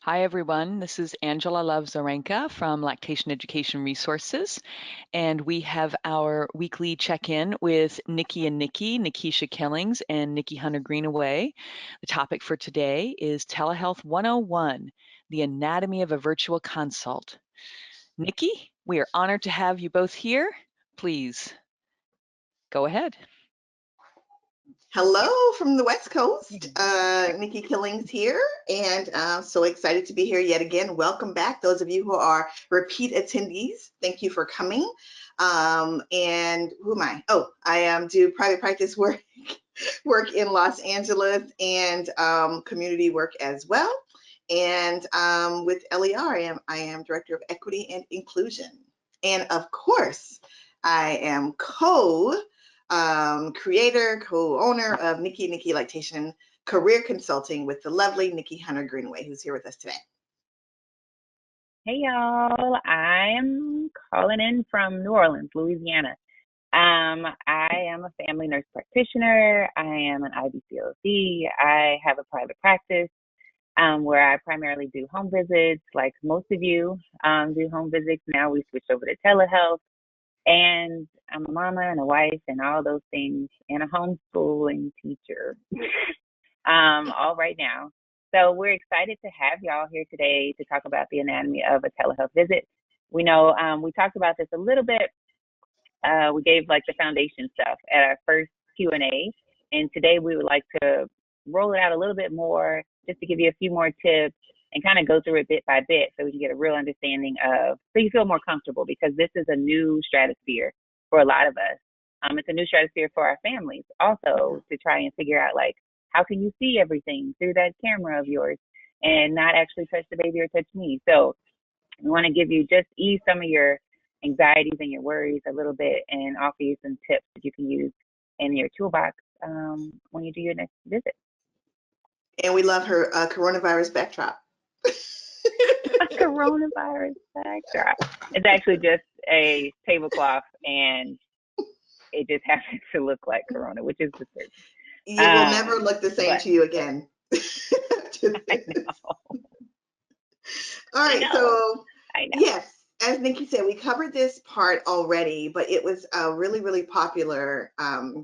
Hi, everyone. This is Angela Love Zarenka from Lactation Education Resources, and we have our weekly check-in with Nikki and Nikki, Nikisha Killings and Nikki Hunter Greenaway. The topic for today is Telehealth 101, the anatomy of a virtual consult. Nikki, we are honored to have you both here. Please go ahead. Hello from the West Coast. Nikki Killings here, and so excited to be here yet again. Welcome back, those of you who are repeat attendees. Thank you for coming. And who am I? Oh, I do private practice work in Los Angeles and community work as well. And with LER, I am Director of Equity and Inclusion. And of course, I am co-owner of Nikki Lactation Career Consulting with the lovely Nikki Hunter Greenaway, who's here with us today. Hey y'all, I'm calling in from New Orleans, Louisiana. I am a family nurse practitioner. I am an IBCLC. I have a private practice where I primarily do home visits, like most of you do home visits. Now we switched over to telehealth. And I'm a mama and a wife and all those things, and a homeschooling teacher, all right now. So we're excited to have y'all here today to talk about the anatomy of a telehealth visit. We know we talked about this a little bit. We gave like the foundation stuff at our first Q&A, and today we would like to roll it out a little bit more, just to give you a few more tips and kind of go through it bit by bit so we can get a real understanding of, so you feel more comfortable, because this is a new stratosphere for a lot of us. It's a new stratosphere for our families also, to try and figure out, like, how can you see everything through that camera of yours and not actually touch the baby or touch me? So we want to give you, just ease some of your anxieties and your worries a little bit, and offer you some tips that you can use in your toolbox when you do your next visit. And we love her coronavirus backdrop. Coronavirus backdrop. It's actually just a tablecloth, and it just happens to look like Corona, which is the truth. You will never look the same to you again. I know. All right, so I know. Yes, as Nikki said, we covered this part already, but it was a really, really popular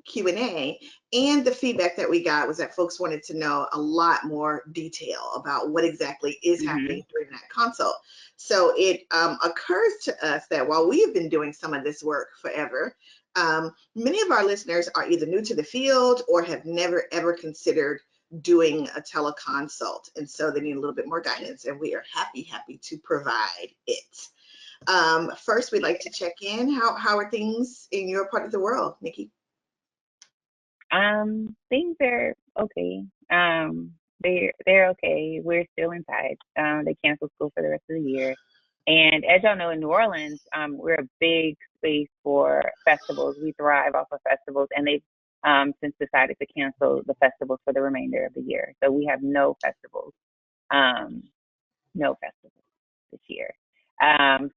Q&A, and the feedback that we got was that folks wanted to know a lot more detail about what exactly is happening during that consult. So it occurs to us that while we have been doing some of this work forever, many of our listeners are either new to the field or have never, ever considered doing a teleconsult, and so they need a little bit more guidance, and we are happy to provide it. First, we'd like to check in. How are things in your part of the world, Nikki? Things are okay. They're okay. We're still inside. They canceled school for the rest of the year, and as y'all know, in New Orleans, we're a big space for festivals. We thrive off of festivals, and they've since decided to cancel the festivals for the remainder of the year. So we have no festivals this year.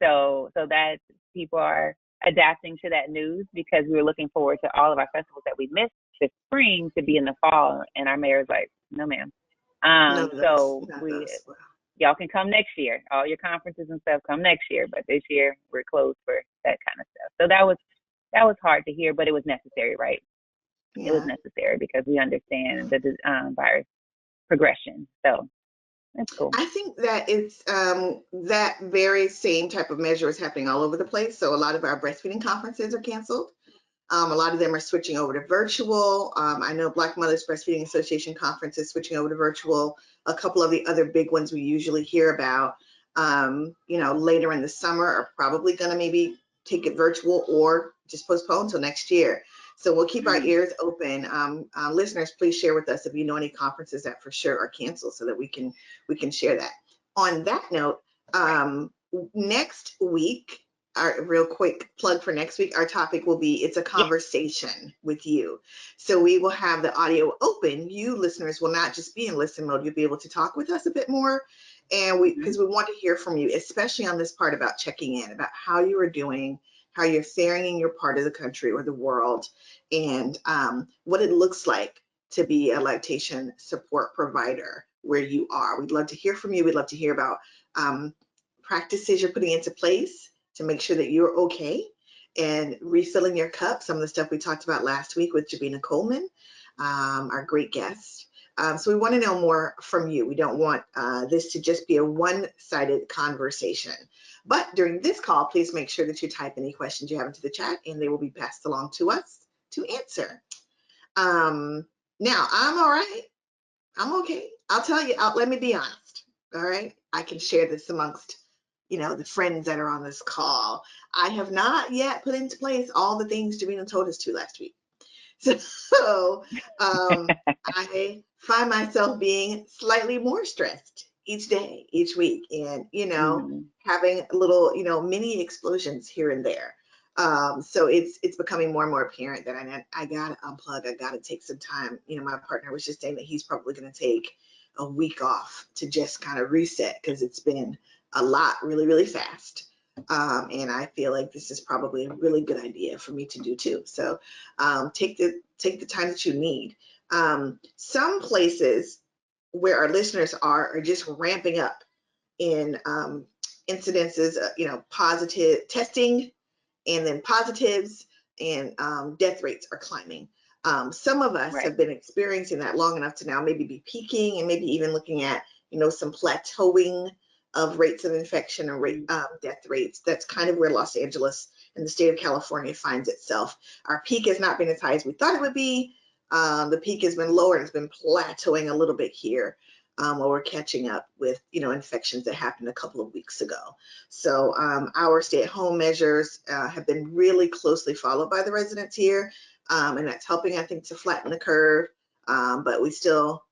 So that people are adapting to that news, because we were looking forward to all of our festivals that we missed this spring to be in the fall, and our mayor's like, no ma'am. Y'all can come next year. All your conferences and stuff come next year, but this year we're closed for that kind of stuff. So that was hard to hear, but it was necessary, right? Yeah. It was necessary because we understand the virus progression. So that's cool. I think that it's that very same type of measure is happening all over the place. So a lot of our breastfeeding conferences are canceled. A lot of them are switching over to virtual. I know Black Mothers Breastfeeding Association conference is switching over to virtual. A couple of the other big ones we usually hear about, later in the summer are probably going to maybe take it virtual or just postpone until next year. So we'll keep our ears open. Listeners, please share with us if you know any conferences that for sure are canceled, so that we can share that. On that note, next week, our real quick plug for next week, our topic will be, it's a conversation with you. So we will have the audio open. You listeners will not just be in listen mode. You'll be able to talk with us a bit more. And because we want to hear from you, especially on this part about checking in, about how you are doing, how you're faring in your part of the country or the world, and what it looks like to be a lactation support provider where you are. We'd love to hear from you. We'd love to hear about practices you're putting into place to make sure that you're okay and refilling your cup. Some of the stuff we talked about last week with Jabina Coleman, our great guest. So we want to know more from you. We don't want this to just be a one-sided conversation. But during this call, please make sure that you type any questions you have into the chat and they will be passed along to us to answer. Now, I'm all right. I'm okay. I'll tell you, let me be honest. All right. I can share this amongst, the friends that are on this call. I have not yet put into place all the things Jabina told us to last week. So I find myself being slightly more stressed each day, each week, and, having little, mini explosions here and there. So it's becoming more and more apparent that I gotta unplug. I gotta take some time. My partner was just saying that he's probably gonna take a week off to just kind of reset because it's been a lot really, really fast. And I feel like this is probably a really good idea for me to do too. So take the time that you need. Some places where our listeners are just ramping up in incidences, positive testing, and then positives and death rates are climbing. Some of us have been experiencing that long enough to now maybe be peaking and maybe even looking at, some plateauing of rates of infection and death rates. That's kind of where Los Angeles and the state of California finds itself. Our peak has not been as high as we thought it would be. The peak has been lower and it's been plateauing a little bit here. While we're catching up with, infections that happened a couple of weeks ago. So our stay-at-home measures have been really closely followed by the residents here, and that's helping, I think, to flatten the curve. But we still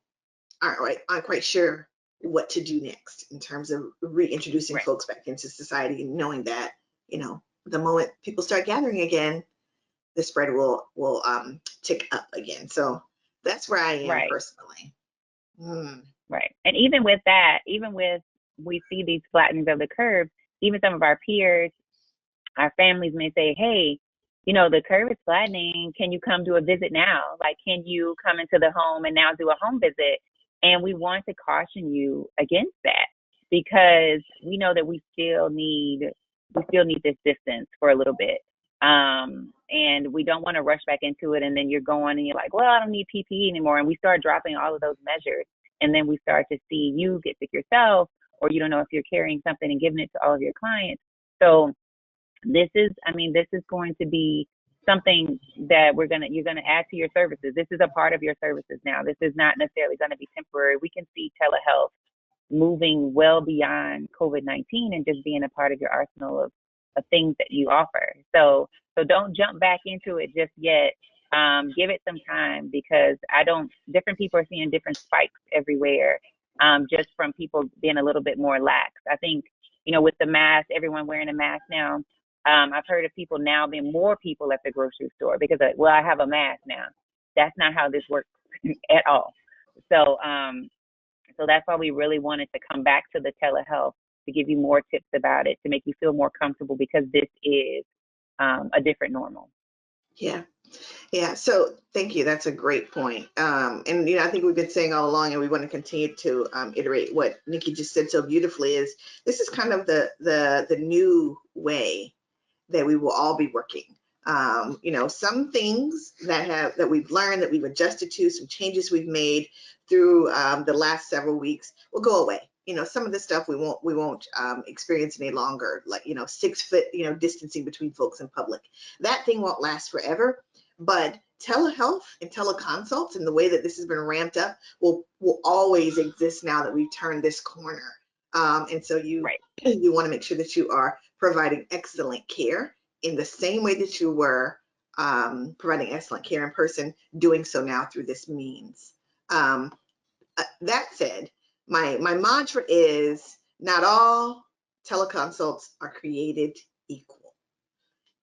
aren't quite sure what to do next in terms of reintroducing folks back into society, knowing that, the moment people start gathering again, the spread will tick up again. So that's where I am personally. Right. And even with that, we see these flattenings of the curve, even some of our peers, our families may say, hey, the curve is flattening. Can you come do a visit now? Like, can you come into the home and now do a home visit? And we want to caution you against that because we know that we still need this distance for a little bit. And we don't want to rush back into it. And then you're going and you're like, well, I don't need PPE anymore. And we start dropping all of those measures. And then we start to see you get sick yourself, or you don't know if you're carrying something and giving it to all of your clients. So this is going to be something that you're going to add to your services. This is a part of your services now. This is not necessarily going to be temporary. We can see telehealth moving well beyond COVID-19 and just being a part of your arsenal of things that you offer. So don't jump back into it just yet. Give it some time because different people are seeing different spikes everywhere, just from people being a little bit more lax. I think, with the mask, everyone wearing a mask now, I've heard of people now being more people at the grocery store because, I have a mask now. That's not how this works at all. So that's why we really wanted to come back to the telehealth to give you more tips about it, to make you feel more comfortable because this is a different normal. Yeah. So thank you. That's a great point. And, I think we've been saying all along, and we want to continue to iterate what Nikki just said so beautifully is this is kind of the new way that we will all be working. Some things that we've learned, that we've adjusted to, some changes we've made through the last several weeks will go away. Some of the stuff we won't experience any longer, like, 6 foot, distancing between folks in public. That thing won't last forever, but telehealth and teleconsults and the way that this has been ramped up will always exist now that we've turned this corner. And so you want to make sure that you are providing excellent care in the same way that you were providing excellent care in person, doing so now through this means. That said, my mantra is not all teleconsults are created equal.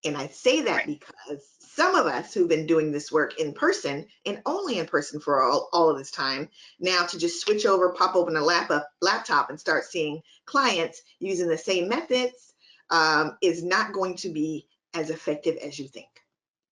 And I say that because some of us who've been doing this work in person and only in person for all of this time, now to just switch over, pop open a laptop and start seeing clients using the same methods is not going to be as effective as you think.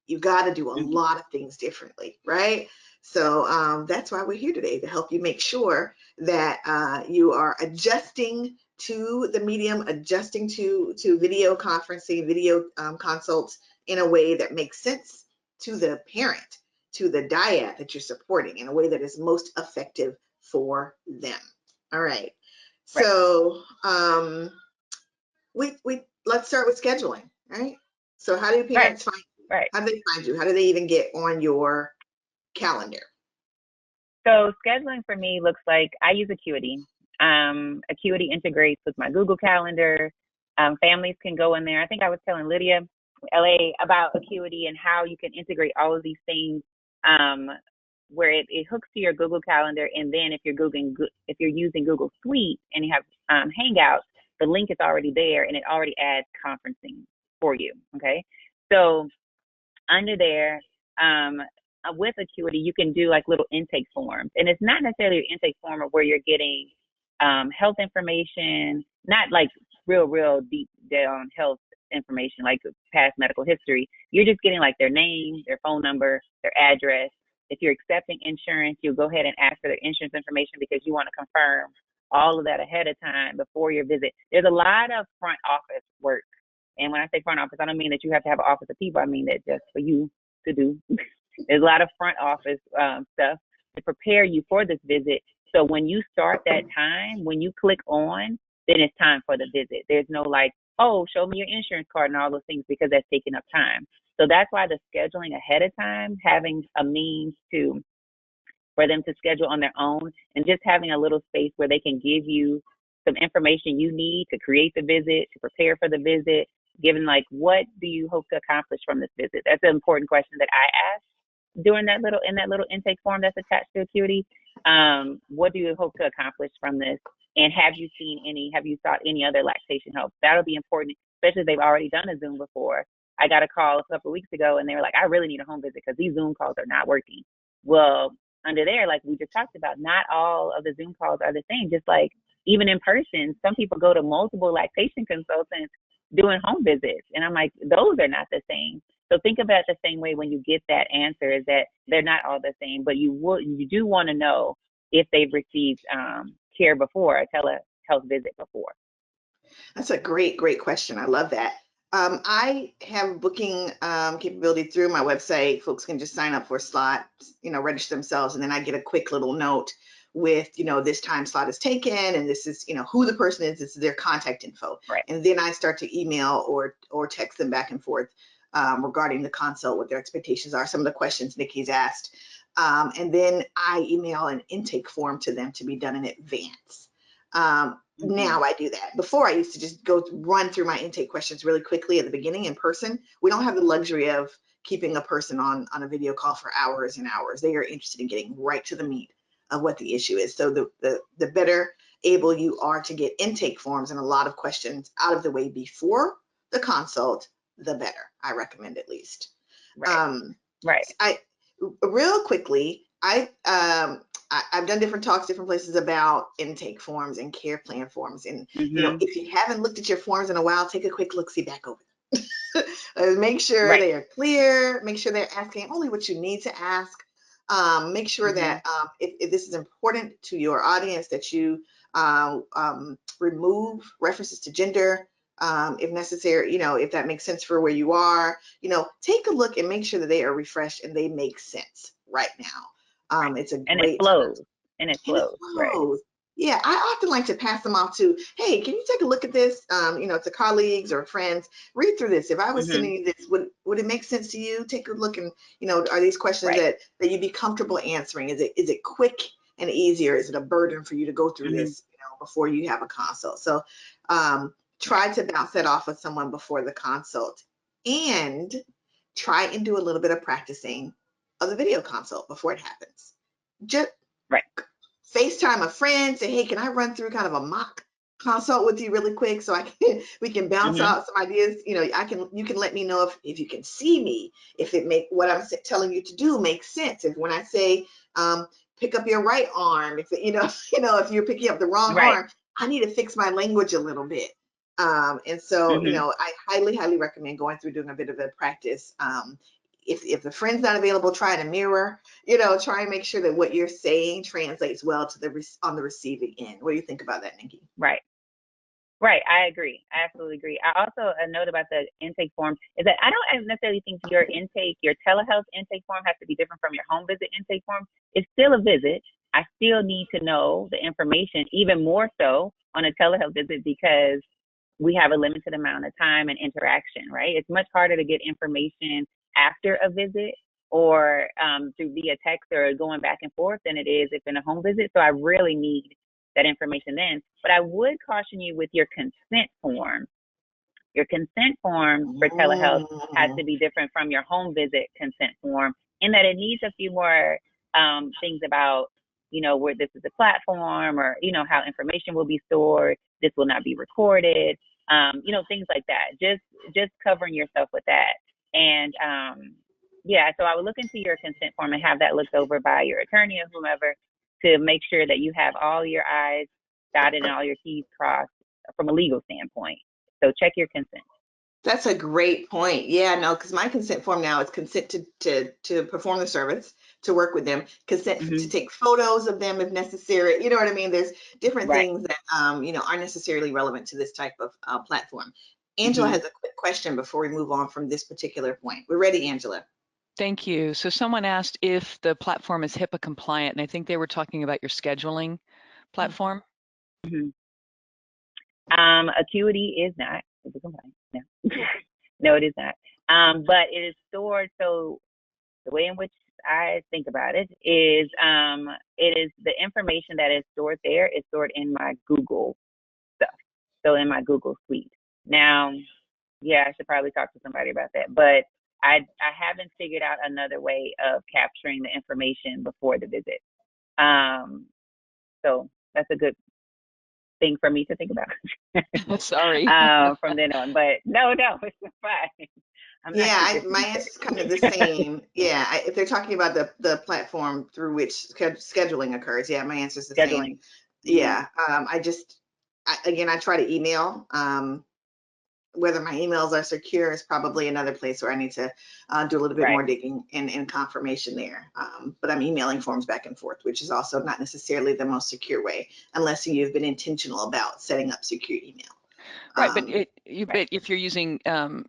You got to do a lot of things differently, right? So that's why we're here today, to help you make sure that you are adjusting to the medium, adjusting to video conferencing, video consults in a way that makes sense to the parent, to the dyad that you're supporting, in a way that is most effective for them. All right. Right. So we let's start with scheduling, right? So how do Right. parents find you? Right. How do they find you? How do they even get on your calendar? So scheduling for me looks like I use Acuity. Acuity integrates with my Google Calendar. Families can go in there. I think I was telling Lydia, LA, about Acuity and how you can integrate all of these things, where it hooks to your Google Calendar, and then if you're using Google Suite and you have Hangouts, the link is already there and it already adds conferencing for you. Okay, so under there, with Acuity, you can do like little intake forms. And it's not necessarily an intake form of where you're getting health information, not like real deep down health information, like past medical history. You're just getting like their name, their phone number, their address. If you're accepting insurance, you'll go ahead and ask for their insurance information because you want to confirm all of that ahead of time before your visit. There's a lot of front office work. And when I say front office, I don't mean that you have to have an office of people. I mean that just for you to do. There's a lot of front office stuff to prepare you for this visit. So when you start that time, when you click on, then it's time for the visit. There's no like, oh, show me your insurance card and all those things, because that's taking up time. So that's why the scheduling ahead of time, having a means for them to schedule on their own, and just having a little space where they can give you some information you need to create the visit, to prepare for the visit, given like, what do you hope to accomplish from this visit? That's an important question that I ask during that little intake form that's attached to Acuity. What do you hope to accomplish from this? And have you sought any other lactation help? That'll be important, especially if they've already done a Zoom before. I got a call a couple of weeks ago and they were like, I really need a home visit because these Zoom calls are not working. Well, under there, like we just talked about, not all of the Zoom calls are the same. Just like even in person, some people go to multiple lactation consultants doing home visits. And I'm like, those are not the same. So think about it the same way when you get that answer, is that they're not all the same, but you do want to know if they've received care before, a telehealth visit before. That's a great question. I love that. I have booking capability through my website. Folks can just sign up for a slot, register themselves, and then I get a quick little note with, this time slot is taken, and this is, who the person is, this is their contact info. Right. And then I start to email or text them back and forth regarding the consult, what their expectations are, some of the questions Nikki's asked. And then I email an intake form to them to be done in advance. Now I do that. Before, I used to just run through my intake questions really quickly at the beginning in person. We don't have the luxury of keeping a person on a video call for hours and hours. They are interested in getting right to the meat of what the issue is. So the better able you are to get intake forms and a lot of questions out of the way before the consult, the better. I recommend, at least. Right. Right. Real quickly, I've done different talks, different places about intake forms and care plan forms. And, if you haven't looked at your forms in a while, take a quick look-see back over them. Make sure they are clear. Make sure they're asking only what you need to ask. Make sure that if this is important to your audience, that you remove references to gender, if necessary, if that makes sense for where you are. Take a look and make sure that they are refreshed and they make sense right now. It's a and great it flows. time. And it flows. Right. Yeah, I often like to pass them off to, hey, can you take a look at this? To colleagues or friends. Read through this. If I was sending you this, would it make sense to you? Take a look and, are these questions that you'd be comfortable answering? Is it quick and easy, or is it a burden for you to go through this, before you have a consult? So try to bounce that off with someone before the consult, and try and do a little bit of practicing of the video consult before it happens. Just FaceTime a friend, say, hey, can I run through kind of a mock consult with you really quick so we can bounce out some ideas. You can let me know if you can see me, if what I'm telling you to do makes sense. If when I say pick up your right arm, if if you're picking up the wrong arm, I need to fix my language a little bit. And so I highly recommend going through, doing a bit of a practice. if the friend's not available, try to mirror, try and make sure that what you're saying translates well to on the receiving end. What do you think about that, Nikki? Right. Right, I agree. I absolutely agree. I also, a note about the intake form is that I don't necessarily think your telehealth intake form has to be different from your home visit intake form. It's still a visit. I still need to know the information, even more so on a telehealth visit, because we have a limited amount of time and interaction, right? It's much harder to get information after a visit or through via text or going back and forth than it is if in a home visit. So I really need that information then. But I would caution you with your consent form. Your consent form for telehealth has to be different from your home visit consent form in that it needs a few more things about, where this is a platform or, how information will be stored. This will not be recorded, things like that. Just covering yourself with that. And yeah, so I would look into your consent form and have that looked over by your attorney or whomever to make sure that you have all your I's dotted and all your T's crossed from a legal standpoint. So check your consent. That's a great point. Yeah, no, because my consent form now is consent to perform the service, to work with them, consent to take photos of them if necessary. You know what I mean? There's different things that aren't necessarily relevant to this type of platform. Angela has a quick question before we move on from this particular point. We're ready, Angela. Thank you. So someone asked if the platform is HIPAA compliant, and I think they were talking about your scheduling platform. Acuity is not HIPAA compliant. No. No, it is not. But it is stored. So the way in which I think about it is the information that is stored there is stored in my Google stuff. So in my Google Suite. Now, yeah, I should probably talk to somebody about that. But I haven't figured out another way of capturing the information before the visit. So that's a good thing for me to think about. Sorry. From then on, but no, it's fine. My answer is kind of the same. Yeah, if they're talking about the platform through which scheduling occurs, yeah, my answer is the same. Yeah, I try to email. Whether my emails are secure is probably another place where I need to do a little bit more digging and confirmation there. But I'm emailing forms back and forth, which is also not necessarily the most secure way, unless you've been intentional about setting up secure email. Right, but if you're using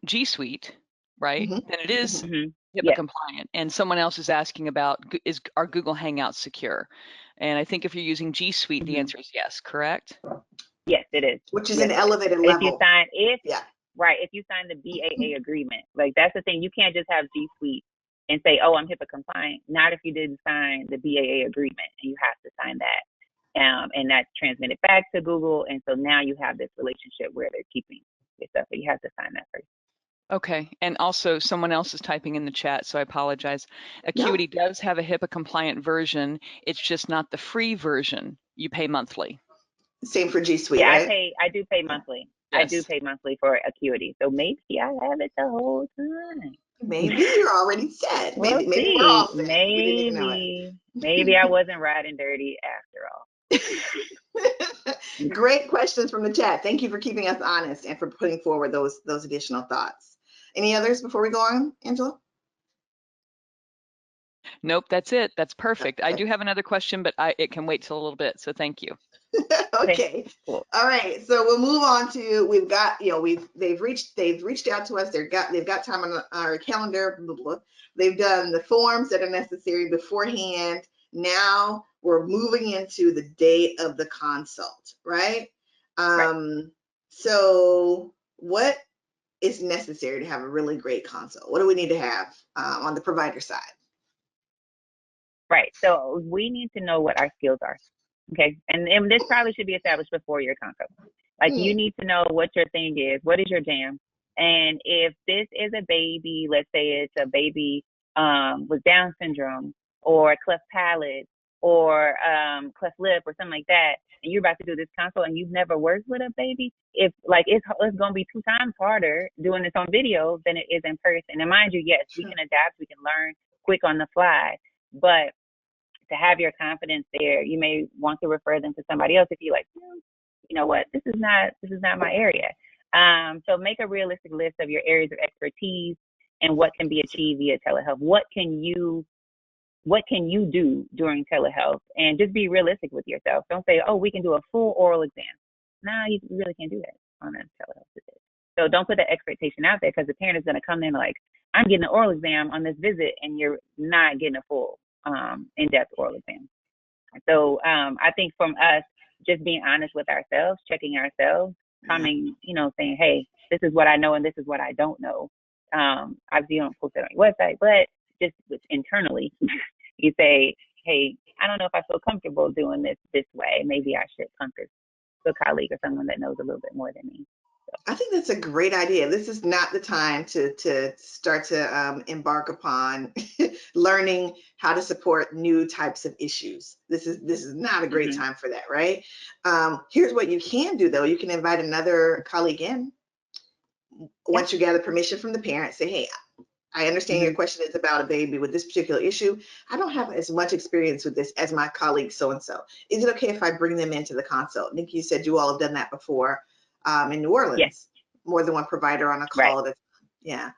G Suite, right, then it is HIPAA compliant. And someone else is asking about are Google Hangouts secure? And I think if you're using G Suite, the answer is yes, correct? Yes, it is. Which is an elevated level. If you sign the BAA agreement, like that's the thing. You can't just have G Suite and say, "Oh, I'm HIPAA compliant." Not if you didn't sign the BAA agreement, and you have to sign that, and that's transmitted back to Google. And so now you have this relationship where they're keeping your stuff, but you have to sign that first. Okay, and also someone else is typing in the chat, so I apologize. Acuity does have a HIPAA compliant version. It's just not the free version. You pay monthly. Same for G Suite, yeah, right? I do pay monthly. Yes. I do pay monthly for Acuity. So maybe I have it the whole time. Maybe you're already set. Maybe we're all set. Maybe I wasn't riding dirty after all. Great questions from the chat. Thank you for keeping us honest and for putting forward those additional thoughts. Any others before we go on, Angela? Nope, that's it. That's perfect. Okay. I do have another question, but it can wait till a little bit. So thank you. Okay. Cool. All right. So we'll move on to they've reached out to us. They've got time on our calendar. Blah, blah. They've done the forms that are necessary beforehand. Now we're moving into the day of the consult, right? So what is necessary to have a really great consult? What do we need to have on the provider side? Right. So we need to know what our skills are. Okay. And this probably should be established before your consult. Like you need to know what your thing is. What is your jam? And if this is a baby, let's say it's a baby with Down syndrome or cleft palate or cleft lip or something like that, and you're about to do this consult and you've never worked with a baby, it's going to be 2 times harder doing this on video than it is in person. And mind you, yes, we can adapt, we can learn quick on the fly, but to have your confidence there, you may want to refer them to somebody else if you're like, you know what, this is not my area. So make a realistic list of your areas of expertise and what can be achieved via telehealth. What can you do during telehealth? And just be realistic with yourself. Don't say, oh, we can do a full oral exam. Nah, you really can't do that on a telehealth visit. So don't put that expectation out there, because the parent is going to come in like, I'm getting an oral exam on this visit, and you're not getting a full in-depth oral exam. So I think from us, just being honest with ourselves, checking ourselves, coming, saying, hey, this is what I know and this is what I don't know. Obviously, you don't post it on your website, but just internally, you say, hey, I don't know if I feel comfortable doing this way. Maybe I should come to a colleague or someone that knows a little bit more than me. I think that's a great idea. This is not the time to start to embark upon learning how to support new types of issues. This is not a great time for that, right? Here's what you can do, though. You can invite another colleague in. Once you gather permission from the parent, say, hey, I understand your question is about a baby with this particular issue. I don't have as much experience with this as my colleague so-and-so. Is it okay if I bring them into the consult? Nikki, you said you all have done that before in New Orleans. Yes. More than one provider on a call. Right. Yeah.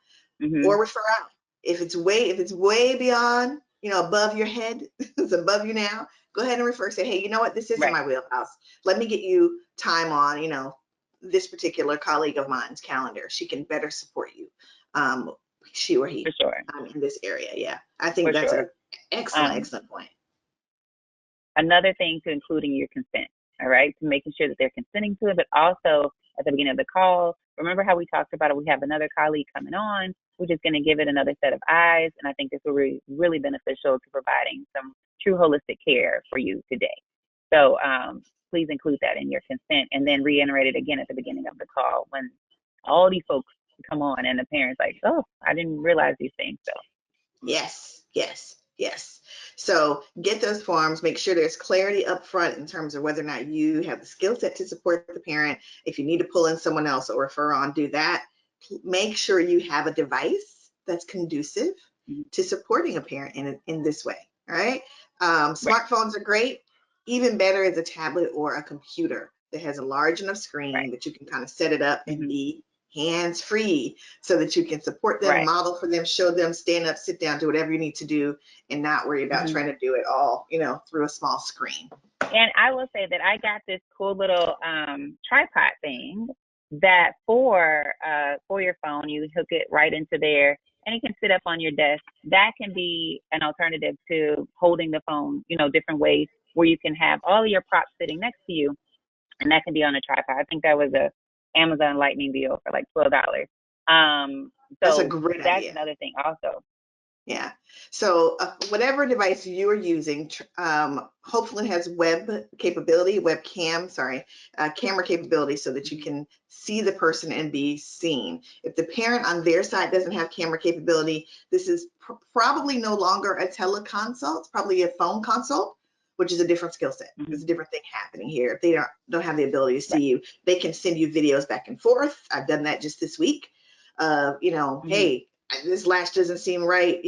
Or refer out. If it's way beyond, above your head, it's above you now, go ahead and refer. Say, hey, you know what? This isn't my wheelhouse. Let me get you time on, this particular colleague of mine's calendar. She can better support you. She or he. For sure. In this area. Yeah. I think that's an excellent point. Another thing to include in your consent, all right? To making sure that they're consenting to it, but also at the beginning of the call, remember how we talked about it? We have another colleague coming on, we're just going to give it another set of eyes. And I think this will be really beneficial to providing some true holistic care for you today. So please include that in your consent, and then reiterate it again at the beginning of the call when all these folks come on and the parents like, oh, I didn't realize these things. So Yes. So get those forms, make sure there's clarity up front in terms of whether or not you have the skill set to support the parent. If you need to pull in someone else or refer on, do that. Make sure you have a device that's conducive to supporting a parent in this way, all right? Smartphones are great. Even better is a tablet or a computer that has a large enough screen that you can kind of set it up and be hands-free so that you can support them, model for them, show them, stand up, sit down, do whatever you need to do, and not worry about trying to do it all, through a small screen. And I will say that I got this cool little tripod thing that for your phone, you hook it right into there, and it can sit up on your desk. That can be an alternative to holding the phone, different ways where you can have all of your props sitting next to you, and that can be on a tripod. I think that was a Amazon Lightning deal for like $12. So that's a great idea. That's another thing also. Yeah. So whatever device you are using, hopefully has camera capability so that you can see the person and be seen. If the parent on their side doesn't have camera capability, this is probably no longer a teleconsult, it's probably a phone consult, which is a different skill set. There's a different thing happening here. If they don't have the ability to see you, they can send you videos back and forth. I've done that just this week. Hey, this latch doesn't seem right.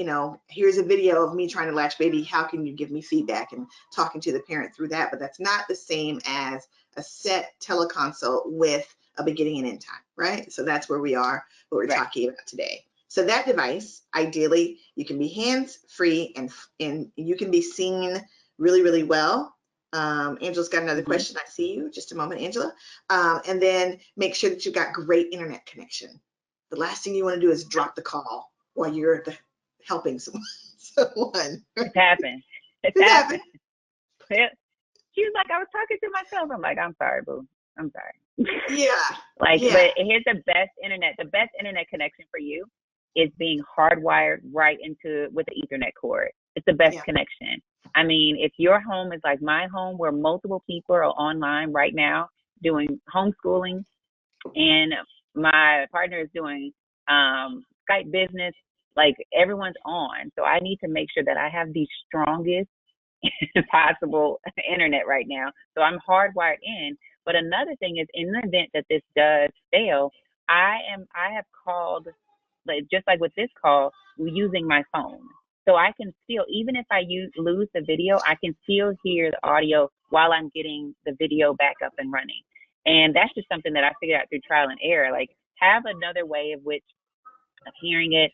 Here's a video of me trying to latch baby. How can you give me feedback? And talking to the parent through that. But that's not the same as a set teleconsult with a beginning and end time, right? So that's where we are, what we're talking about today. So that device, ideally, you can be hands-free and you can be seen really, really well. Angela's got another question. I see you. Just a moment, Angela. And then make sure that you've got great internet connection. The last thing you want to do is drop the call while you're helping someone. It's happened. It's happened. She was like, I was talking to myself. I'm like, I'm sorry, boo. I'm sorry. Yeah. But here's the best internet. The best internet connection for you is being hardwired right into with the Ethernet cord. It's the best connection. I mean, if your home is like my home, where multiple people are online right now doing homeschooling, and my partner is doing Skype business, like everyone's on. So I need to make sure that I have the strongest possible internet right now. So I'm hardwired in. But another thing is, in the event that this does fail, I have called, like, just like with this call, using my phone. So I can still, even if I lose the video, I can still hear the audio while I'm getting the video back up and running. And that's just something that I figured out through trial and error. Like, have another way of hearing it.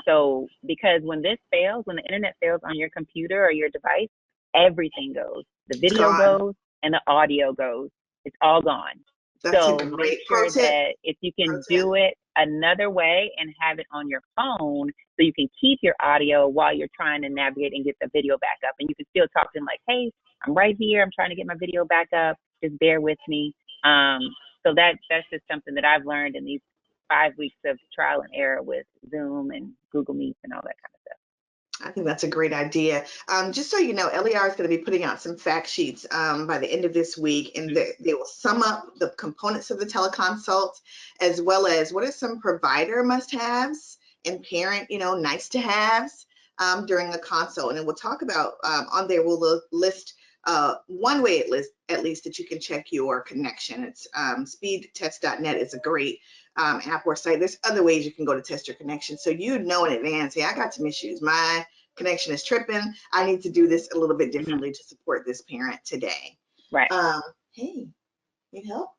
So because when this fails, when the internet fails on your computer or your device, everything goes. The It's video gone. goes and the audio goes. It's all gone. That's a So make great pro sure tip. that if you Pro can tip. do it another way and have it on your phone so you can keep your audio while you're trying to navigate and get the video back up. And you can still talk to them like, hey, I'm right here. I'm trying to get my video back up. Just bear with me. So that's just something that I've learned in these 5 weeks of trial and error with Zoom and Google Meets and all that kind of stuff. I think that's a great idea. Just so you know, LER is going to be putting out some fact sheets by the end of this week, and they will sum up the components of the teleconsult, as well as what are some provider must-haves and parent, nice to haves during a consult. And then we'll talk about on there, we'll list one way at least that you can check your connection. It's speedtest.net is a great app or site. There's other ways you can go to test your connection. So you know in advance, hey, I got some issues. My connection is tripping. I need to do this a little bit differently to support this parent today. Right. Hey, need help?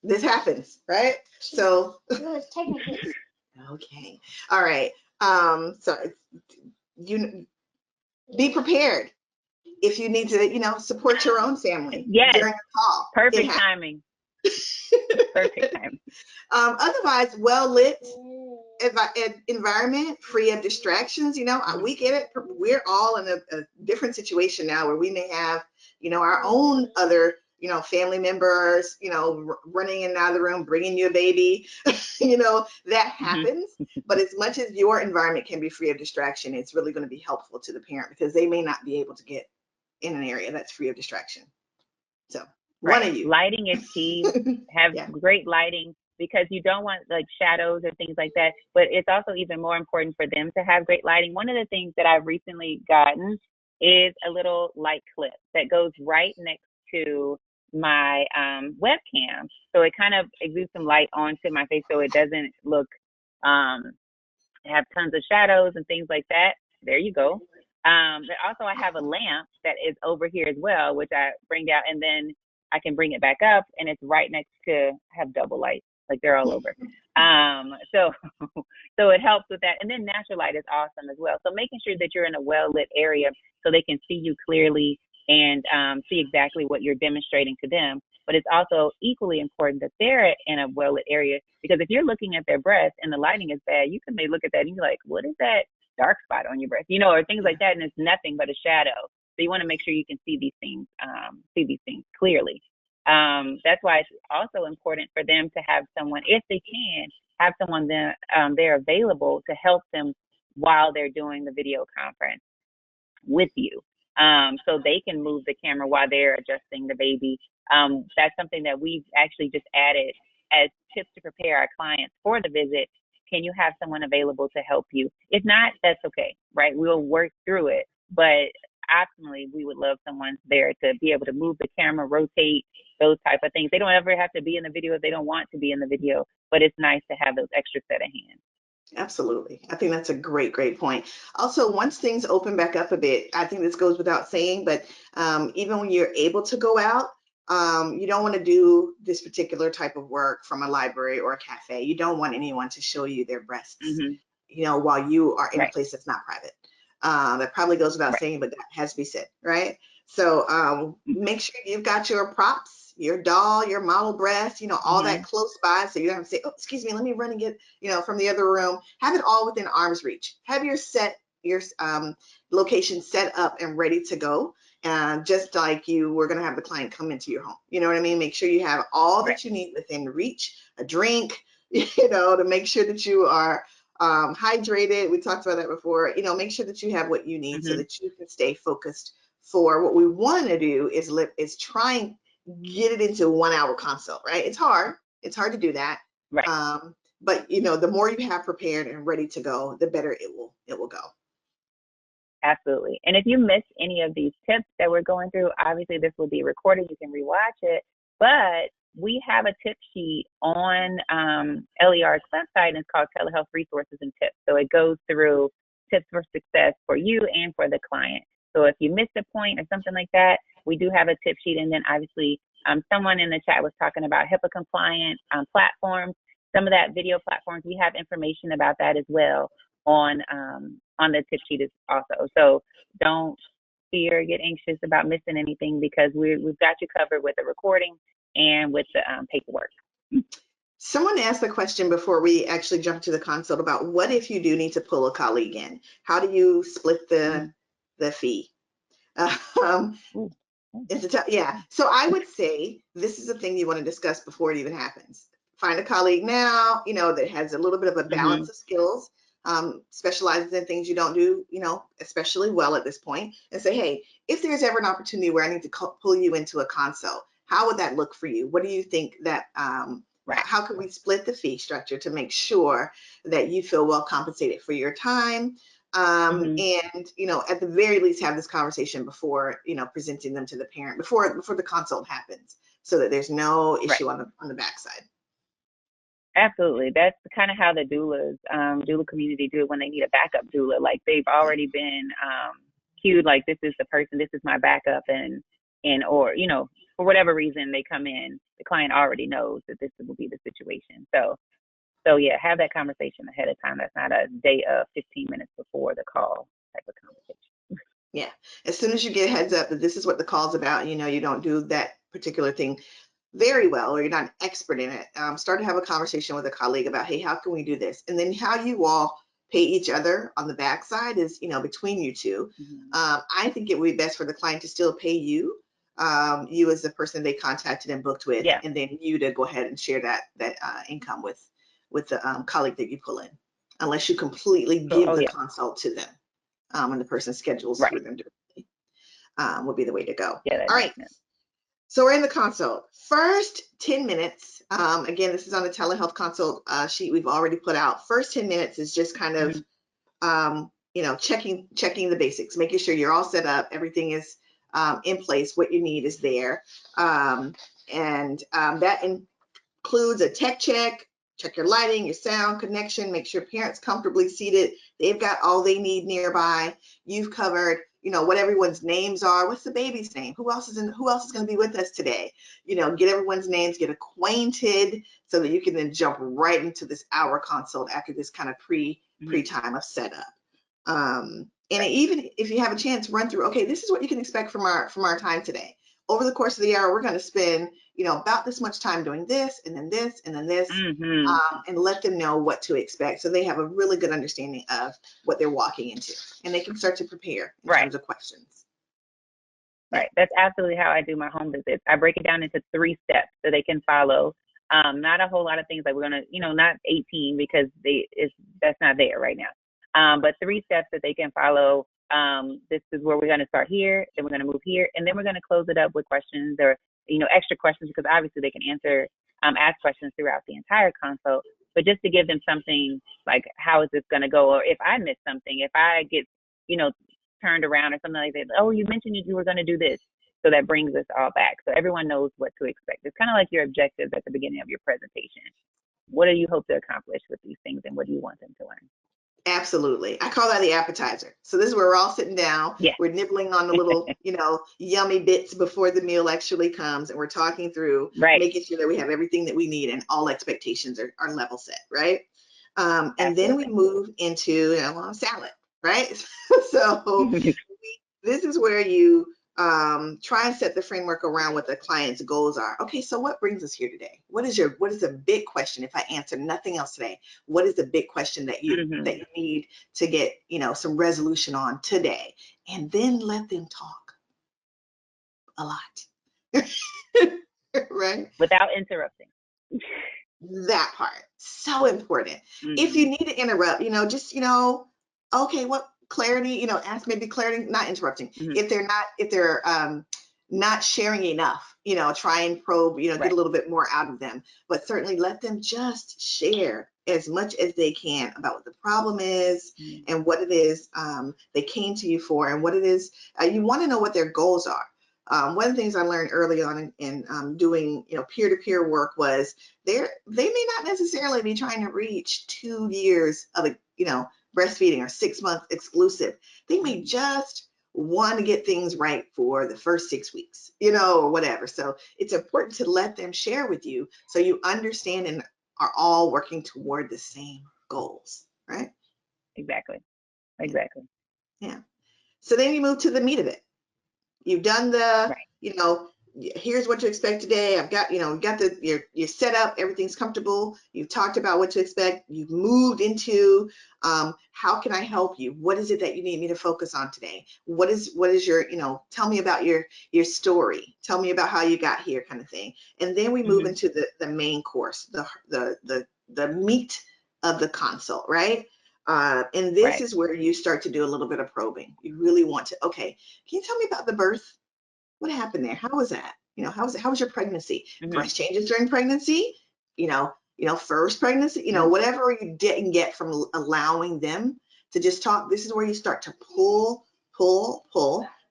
This happens, right? So okay. All right. So you be prepared if you need to, support your own family Yes. during a call. Perfect timing. Perfect timing. Otherwise, well-lit environment, free of distractions. We get it. We're all in a different situation now where we may have, our own other, family members, running in and out of the room, bringing you a baby, that happens. But as much as your environment can be free of distraction, it's really going to be helpful to the parent because they may not be able to get in an area that's free of distraction. So one of you. Lighting is key. Have great lighting because you don't want like shadows or things like that. But it's also even more important for them to have great lighting. One of the things that I've recently gotten is a little light clip that goes right next to my webcam. So it kind of exudes some light onto my face so it doesn't look have tons of shadows and things like that. There you go. But also I have a lamp that is over here as well, which I bring down and then I can bring it back up and it's right next to have double lights, like they're all over. So it helps with that. And then natural light is awesome as well. So making sure that you're in a well-lit area so they can see you clearly and see exactly what you're demonstrating to them. But it's also equally important that they're in a well-lit area because if you're looking at their breast and the lighting is bad, you may look at that and you're like, what is that dark spot on your breast? Or things like that, and it's nothing but a shadow. So you want to make sure you can see these things clearly. That's why it's also important for them to have someone, if they can, have someone there available to help them while they're doing the video conference with you. So they can move the camera while they're adjusting the baby. That's something that we've actually just added as tips to prepare our clients for the visit. Can you have someone available to help you? If not, that's okay, right? We'll work through it. But optimally, we would love someone there to be able to move the camera, rotate, those type of things. They don't ever have to be in the video if they don't want to be in the video, but it's nice to have those extra set of hands. Absolutely. I think that's a great point. Also, once things open back up a bit, I think this goes without saying, but even when you're able to go out, you don't want to do this particular type of work from a library or a cafe. You don't want anyone to show you their breasts, while you are in a place that's not private. That probably goes without saying, but that has to be said, right? So make sure you've got your props, your doll, your model breast, all that close by. So you don't have to say, oh, excuse me, let me run and get, from the other room. Have it all within arm's reach. Have your location set up and ready to go. Just like you were going to have the client come into your home. You know what I mean? Make sure you have all that you need within reach, a drink, to make sure that you are hydrated. We talked about that before. Make sure that you have what you need so that you can stay focused for what we want to do is try and get it into 1 hour consult, right? It's hard to do that. Right. But the more you have prepared and ready to go, the better it will go. Absolutely. And if you missed any of these tips that we're going through, obviously this will be recorded. You can rewatch it. But we have a tip sheet on LER's website, and it's called Telehealth Resources and Tips. So it goes through tips for success for you and for the client. So if you missed a point or something like that, we do have a tip sheet. And then obviously someone in the chat was talking about HIPAA compliant platforms. Some of that video platforms, we have information about that as well. on the tip sheet is also. So don't fear, get anxious about missing anything, because we've got you covered with the recording and with the paperwork. Someone asked the question before we actually jump to the consult about what if you do need to pull a colleague in? How do you split the fee? Um, yeah. So I would say this is a thing you want to discuss before it even happens. Find a colleague now, that has a little bit of a balance of skills, specializes in things you don't do, especially well at this point, and say, hey, if there's ever an opportunity where I need to pull you into a consult, how would that look for you? What do you think that, how can we split the fee structure to make sure that you feel well compensated for your time? And, at the very least, have this conversation before, presenting them to the parent, before the consult happens, so that there's no issue on the backside. Absolutely. That's kind of how the doula community do it when they need a backup doula. Like, they've already been cued, like, this is the person, this is my backup, or, for whatever reason they come in, the client already knows that this will be the situation. So yeah, have that conversation ahead of time. That's not a day of 15 minutes before the call type of conversation. Yeah. As soon as you get a heads up that this is what the call's about, you don't do that particular thing very well, or you're not an expert in it, start to have a conversation with a colleague about, hey, how can we do this? And then how you all pay each other on the backside is, between you two. I think it would be best for the client to still pay you, you as the person they contacted and booked with, and then you to go ahead and share that income with the colleague that you pull in, unless you completely give the consult to them, and the person schedules through them directly, would be the way to go. All right. So we're in the consult. First 10 minutes, again, this is on the telehealth consult sheet we've already put out. First 10 minutes is just kind of, checking the basics, making sure you're all set up, everything is in place, what you need is there. That includes a tech check your lighting, your sound, connection, make sure parents comfortably seated, they've got all they need nearby. You've covered, what everyone's names are. What's the baby's name? Who else is going to be with us today? Get everyone's names, get acquainted, so that you can then jump right into this hour consult after this kind of pre-time of setup. And even if you have a chance, run through, okay, this is what you can expect from our time today. Over the course of the hour, we're going to spend, about this much time doing this, and then this, and then this, and let them know what to expect, so they have a really good understanding of what they're walking into, and they can start to prepare in terms of questions. Right. That's absolutely how I do my home visits. I break it down into 3 steps so they can follow. Not a whole lot of things like we're going to, not 18, because that's not there right now. But 3 steps that they can follow. This is where we're going to start here, then we're going to move here, and then we're going to close it up with questions, or extra questions, because obviously they can ask questions throughout the entire consult, but just to give them something like, how is this going to go? Or if I miss something, if I get turned around or something like that, oh, you mentioned you were going to do this, so that brings us all back, so everyone knows what to expect. It's kind of like your objectives at the beginning of your presentation. What do you hope to accomplish with these things, and what do you want them to learn? Absolutely. I call that the appetizer. So this is where we're all sitting down. Yeah. We're nibbling on the little, yummy bits before the meal actually comes. And we're talking through making sure that we have everything that we need and all expectations are level set, right? And then we move into salad, right? So this is where you try and set the framework around what the client's goals are. Okay, so what brings us here today? What is the big question? If I answer nothing else today, what is the big question that you need to get some resolution on today? And then let them talk a lot. Right? Without interrupting. That part, so important. If you need to interrupt, just okay, what clarity, ask maybe clarity, not interrupting. If they're not sharing enough, try and probe, get a little bit more out of them, but certainly let them just share as much as they can about what the problem is and what it is they came to you for, and what it is you want to know what their goals are. One of the things I learned early on in doing peer-to-peer work was they may not necessarily be trying to reach 2 years of breastfeeding or 6 months exclusive. They may just want to get things right for the first 6 weeks, or whatever. So it's important to let them share with you so you understand and are all working toward the same goals, right? Exactly. Exactly. Yeah. So then you move to the meat of it. You've done the, Right. here's what to expect today. I've got, got you're set up, everything's comfortable. You've talked about what to expect. You've moved into, how can I help you? What is it that you need me to focus on today? What is your, tell me about your story. Tell me about how you got here, kind of thing. And then we move Hmm. into the main course, the meat of the consult, right? And this Right. is where you start to do a little bit of probing. You really want to, okay, can you tell me about the birth? What happened there? How was that? How was your pregnancy? Hmm. Breast changes during pregnancy? First pregnancy, Hmm. whatever you didn't get from allowing them to just talk. This is where you start to pull,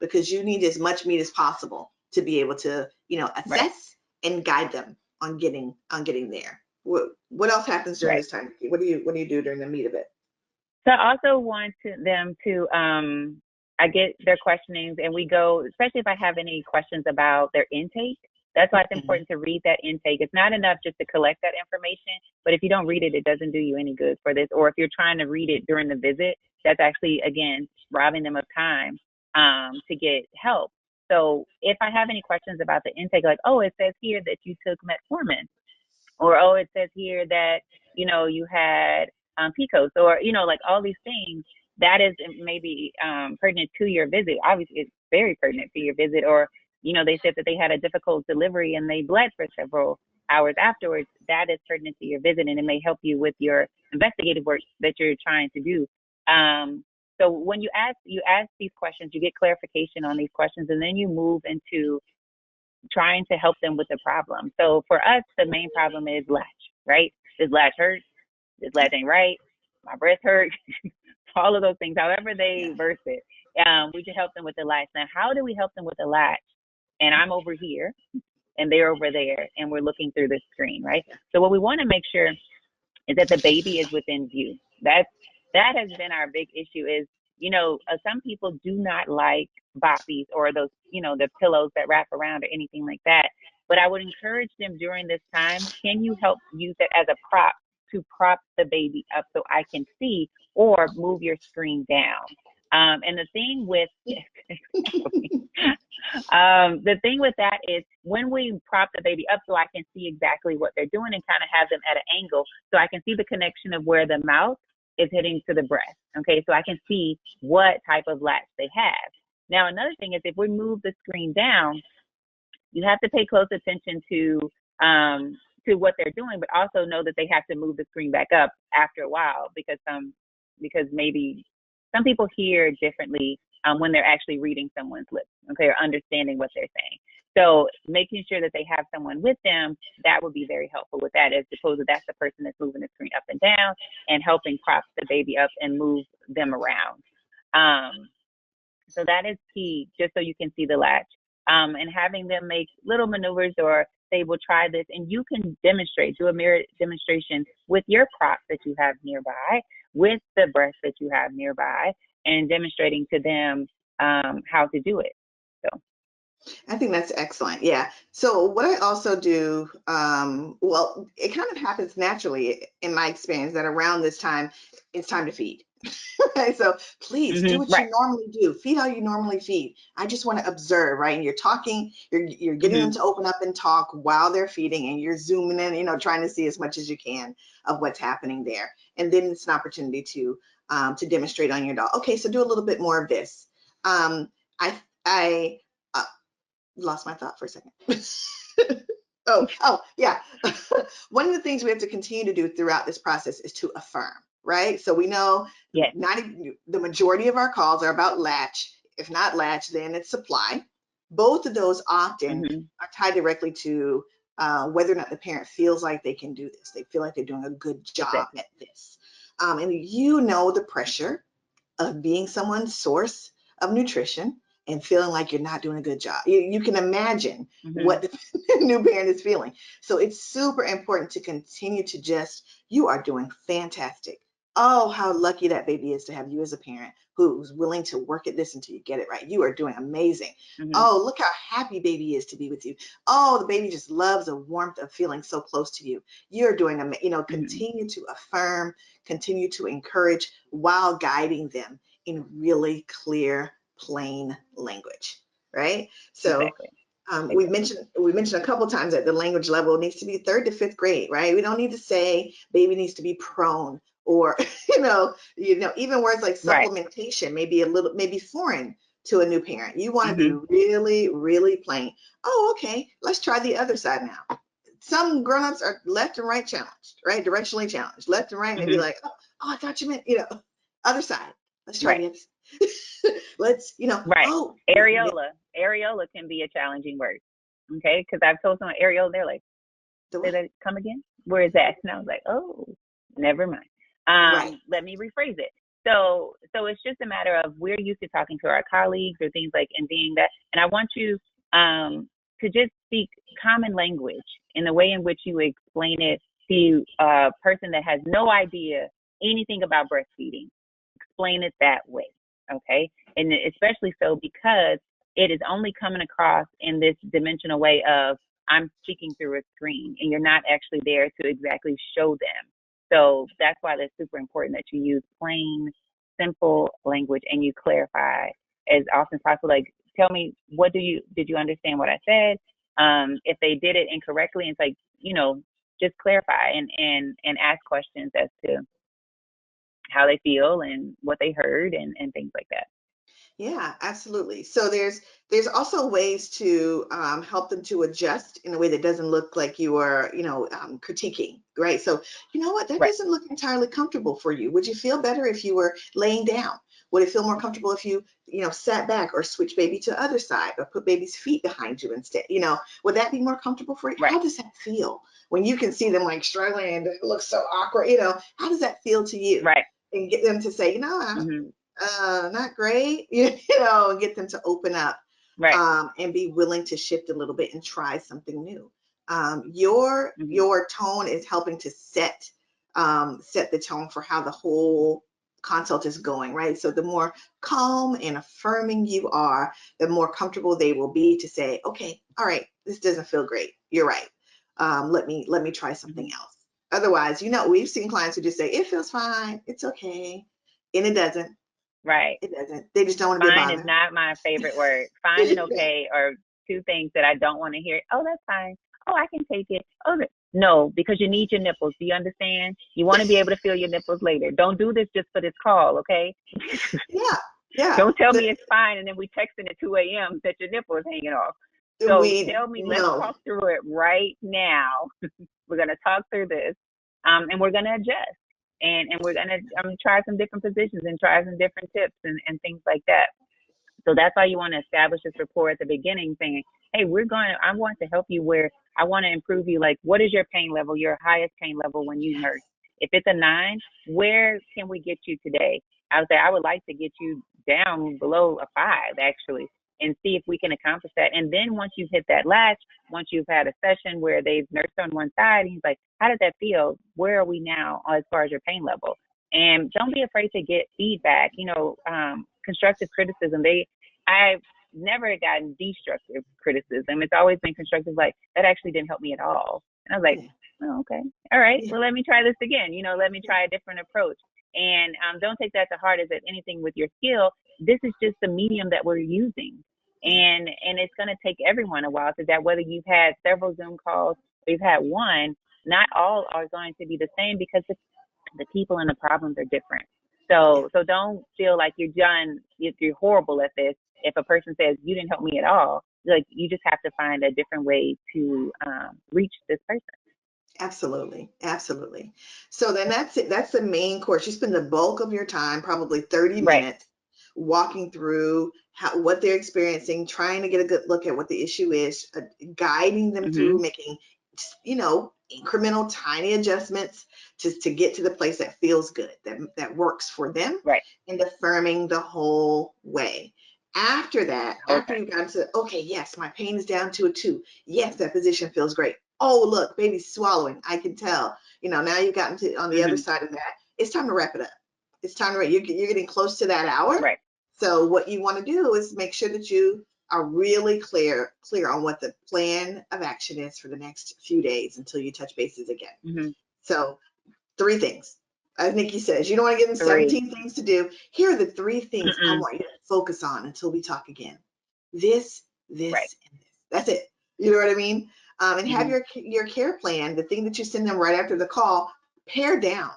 because you need as much meat as possible to be able to, Right. assess and guide them on getting there. What else happens during Right. this time? What do you do during the meat of it? So I also want them to, I get their questionings and we go, especially if I have any questions about their intake. That's why it's Mhm. important to read that intake. It's not enough just to collect that information, but if you don't read it, it doesn't do you any good for this. Or if you're trying to read it during the visit, that's actually, again, robbing them of time to get help. So if I have any questions about the intake, like, oh, it says here that you took metformin, or oh, it says here that you had PCOS, or like all these things that is maybe pertinent to your visit. Obviously, it's very pertinent to your visit. Or they said that they had a difficult delivery and they bled for several hours afterwards. That is pertinent to your visit, and it may help you with your investigative work that you're trying to do. So when you ask these questions, you get clarification on these questions, and then you move into trying to help them with the problem. So for us, the main problem is latch, right? This latch hurts. This latch ain't right. My breast hurts. All of those things, however they Yeah. verse it. We should help them with the latch. Now, how do we help them with the latch? And I'm over here and they're over there and we're looking through the screen, right? So what we want to make sure is that the baby is within view. That has been our big issue is, some people do not like boppies or those, the pillows that wrap around or anything like that. But I would encourage them during this time, can you help use it as a prop to prop the baby up so I can see, or move your screen down? And the thing with the thing with that is when we prop the baby up so I can see exactly what they're doing and kind of have them at an angle so I can see the connection of where the mouth is hitting to the breast. Okay, so I can see what type of latch they have. Now, another thing is if we move the screen down, you have to pay close attention to what they're doing, but also know that they have to move the screen back up after a while because maybe some people hear differently when they're actually reading someone's lips, okay, or understanding what they're saying. So making sure that they have someone with them, that would be very helpful with that, as opposed to that's the person that's moving the screen up and down and helping prop the baby up and move them around. So that is key, just so you can see the latch. And having them make little maneuvers, or they will try this, and you can demonstrate, do a mirror demonstration with your prop that you have nearby, with the breast that you have nearby, and demonstrating to them how to do it. So. I think that's excellent. Yeah. So what I also do, well, it kind of happens naturally in my experience that around this time, it's time to feed. Right? So please do what Right. you normally do. Feed how you normally feed. I just want to observe, right? And you're talking, you're getting them Hmm. to open up and talk while they're feeding, and you're zooming in, trying to see as much as you can of what's happening there. And then it's an opportunity to demonstrate on your dog. Okay, so do a little bit more of this. I I lost my thought for a second. Oh, yeah. One of the things we have to continue to do throughout this process is to affirm, right? So we know Yes. the majority of our calls are about latch. If not latch, then it's supply. Both of those often Hmm. are tied directly to whether or not the parent feels like they can do this. They feel like they're doing a good job Exactly. at this. And the pressure of being someone's source of nutrition and feeling like you're not doing a good job. You can imagine Hmm. what the new parent is feeling. So it's super important to continue to you are doing fantastic. Oh, how lucky that baby is to have you as a parent who's willing to work at this until you get it right. You are doing amazing. Hmm. Oh, look how happy baby is to be with you. Oh, the baby just loves the warmth of feeling so close to you. You're doing, Hmm. continue to affirm, continue to encourage while guiding them in really clear, plain language, right? So Exactly. we Exactly. mentioned a couple times that the language level needs to be third to fifth grade, right? We don't need to say baby needs to be prone or even words like Right. supplementation maybe foreign to a new parent. You want to be Hmm. really, really plain. Oh, okay, let's try the other side now. Some grown-ups are left and right challenged, right? Directionally challenged, left and right, and they'd be Hmm. like, oh, I thought you meant, other side. Let's try Right. the other side. Let's, Right. oh, Areola. Areola can be a challenging word. Okay. Because I've told someone areola, they're like, the say what? that, come again? Where is that? And I was like, oh, never mind. Right. Let me rephrase it. So it's just a matter of we're used to talking to our colleagues or things like and being that. And I want you to just speak common language in the way in which you explain it to a person that has no idea anything about breastfeeding. Explain it that way, okay? And especially so because it is only coming across in this dimensional way of I'm speaking through a screen and you're not actually there to exactly show them. So that's why that's super important that you use plain, simple language and you clarify as often as possible. Like, tell me, did you understand what I said? If they did it incorrectly, it's like, just clarify and ask questions as to how they feel and what they heard and things like that. Yeah, absolutely. So there's also ways to help them to adjust in a way that doesn't look like you are, critiquing, right? So, you know what, that Right, doesn't look entirely comfortable for you. Would you feel better if you were laying down? Would it feel more comfortable if you, sat back or switch baby to other side or put baby's feet behind you instead? Would that be more comfortable for you? right, How does that feel when you can see them like struggling and it looks so awkward? How does that feel to you? right. And get them to say, Hmm. not great, and get them to open up Right. and be willing to shift a little bit and try something new. Your Hmm. your tone is helping to set the tone for how the whole consult is going, right? So the more calm and affirming you are, the more comfortable they will be to say, okay, all right, this doesn't feel great. You're right. Let me try something Hmm. else. Otherwise, we've seen clients who just say, it feels fine, it's okay. And it doesn't. Right. It doesn't. They just don't want to be a Fine is bother. not my favorite word. Fine and okay are two things that I don't want to hear. Oh, that's fine. Oh, I can take it. Oh, no, because you need your nipples. Do you understand? You want to be able to feel your nipples later. Don't do this just for this call, okay? Yeah, yeah. Don't tell me it's fine and then we texting at 2 a.m. that your nipple is hanging off. So We tell me, let's no, talk through it right now. We're going to talk through this, and we're going to adjust. And we're going to try some different positions and try some different tips and things like that. So that's why you want to establish this rapport at the beginning, saying, hey, I want to help you where I want to improve you. Like, what is your pain level, your highest pain level when you nurse? If it's a 9, where can we get you today? I would say I would like to get you down below a 5, actually, and see if we can accomplish that. And then once you've hit that latch, once you've had a session where they've nursed on one side, and he's like, how did that feel? Where are we now as far as your pain level? And don't be afraid to get feedback. Constructive criticism. I've never gotten destructive criticism. It's always been constructive, like, that actually didn't help me at all. And I was like, yeah, oh, okay. All right. yeah, Well, let me try this again. Let me try a different approach. And don't take that to heart as if anything with your skill. This is just the medium that we're using. yeah, And it's going to take everyone a while to that, whether you've had several Zoom calls or you've had one, not all are going to be the same because the people and the problems are different. yeah. So don't feel like you're done, if you're horrible at this. If a person says you didn't help me at all, like you just have to find a different way to reach this person. Absolutely, absolutely. So then that's it. That's the main course. You spend the bulk of your time, probably 30 Right. minutes, walking through what they're experiencing, trying to get a good look at what the issue is, guiding them through, Mhm. making, incremental, tiny adjustments to get to the place that feels good, that works for them, Right. and affirming the whole way. After that, The whole after time. you've gotten to, okay, yes, my pain is down to a 2. Yes, that position feels great. Oh, look, baby's swallowing. I can tell. Now you've gotten to on the other Mhm. side of that. it's time to wrap it up. It's time to, you're getting close to that hour. Right. So what you want to do is make sure that you are really clear on what the plan of action is for the next few days until you touch bases again. So 3 things. As Nikki says, you don't want to give them 17 things to do. Here are the 3 things I want you to focus on until we talk again. This, and this. That's it. You know what I mean? And have your care plan, the thing that you send them right after the call, pared down.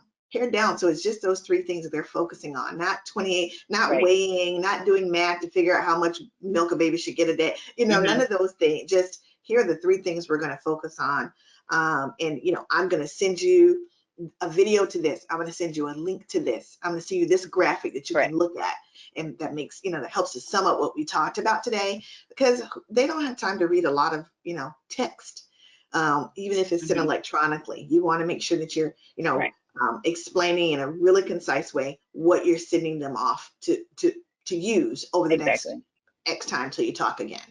So it's just those 3 things that they're focusing on, not 28, not weighing, not doing math to figure out how much milk a baby should get a day. You know, none of those things. Just here are the 3 things we're going to focus on. And, you know, I'm going to send you a video to this. I'm going to send you a link to this. I'm going to send you this graphic that you can look at. And that makes, you know, that helps to sum up what we talked about today, because they don't have time to read a lot of, you know, text. Even if it's sent electronically, you want to make sure that you're, you know, explaining in a really concise way what you're sending them off to use over the next X time till you talk again.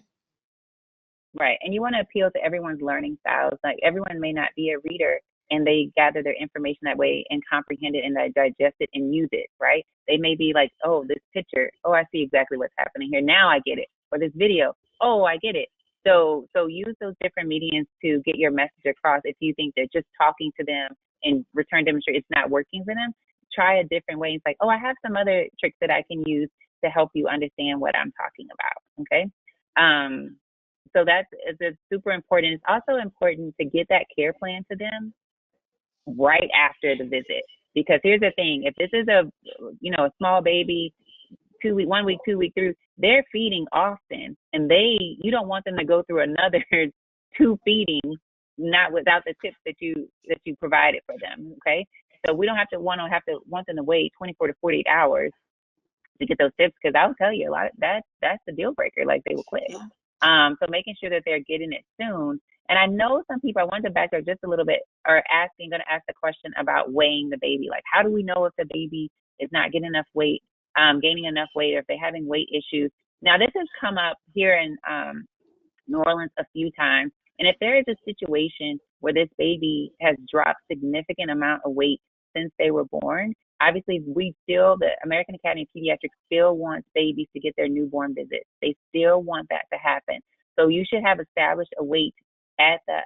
Right. And you want to appeal to everyone's learning styles. Like, everyone may not be a reader, and they gather their information that way and comprehend it and digest it and use it, right? They may be like, oh, this picture, oh, I see exactly what's happening here. Now I get it. Or this video, oh, I get it. So use those different mediums to get your message across. If you think that just talking to them and return demonstrate it's not working for them, try a different way. It's like, oh, I have some other tricks that I can use to help you understand what I'm talking about. Okay. So it's super important. It's also important to get that care plan to them right after the visit, because here's the thing: if this is a small baby, 2 week, 1 week, 2 week through, they're feeding often, and you don't want them to go through another 2 feedings not without the tips that you provided for them. Okay, so we don't want them to wait 24 to 48 hours to get those tips, because I'll tell you a lot of that's the deal breaker. Like, they will quit. So making sure that they're getting it soon. And I know some people, I wanted to back up just a little bit, are going to ask the question about weighing the baby. Like, how do we know if the baby is not getting enough weight, gaining enough weight, or if they're having weight issues? Now, this has come up here in New Orleans a few times. And if there is a situation where this baby has dropped significant amount of weight since they were born, obviously the American Academy of Pediatrics still wants babies to get their newborn visits. They still want that to happen. So you should have established a weight at the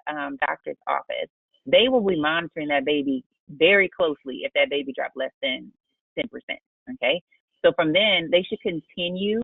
doctor's office. They will be monitoring that baby very closely if that baby dropped less than 10%. Okay. So from then, they should continue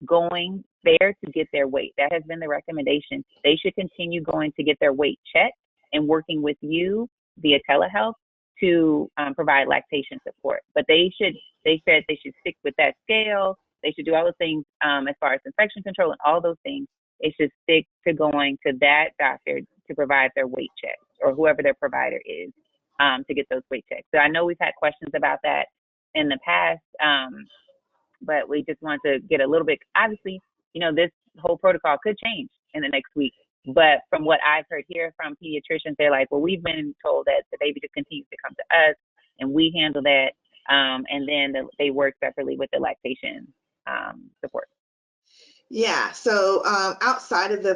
going there to get their weight. That has been the recommendation. They should continue going to get their weight checked and working with you via telehealth to provide lactation support. But they said they should stick with that scale. They should do all the things as far as infection control and all those things. They should stick to going to that doctor to provide their weight checks, or whoever their provider is, to get those weight checks. So I know we've had questions about that in the past, but we just want to get a little bit, obviously, this whole protocol could change in the next week. But from what I've heard here from pediatricians, they're like, well, we've been told that the baby just continues to come to us and we handle that. And then they work separately with the lactation support. Yeah, so outside of the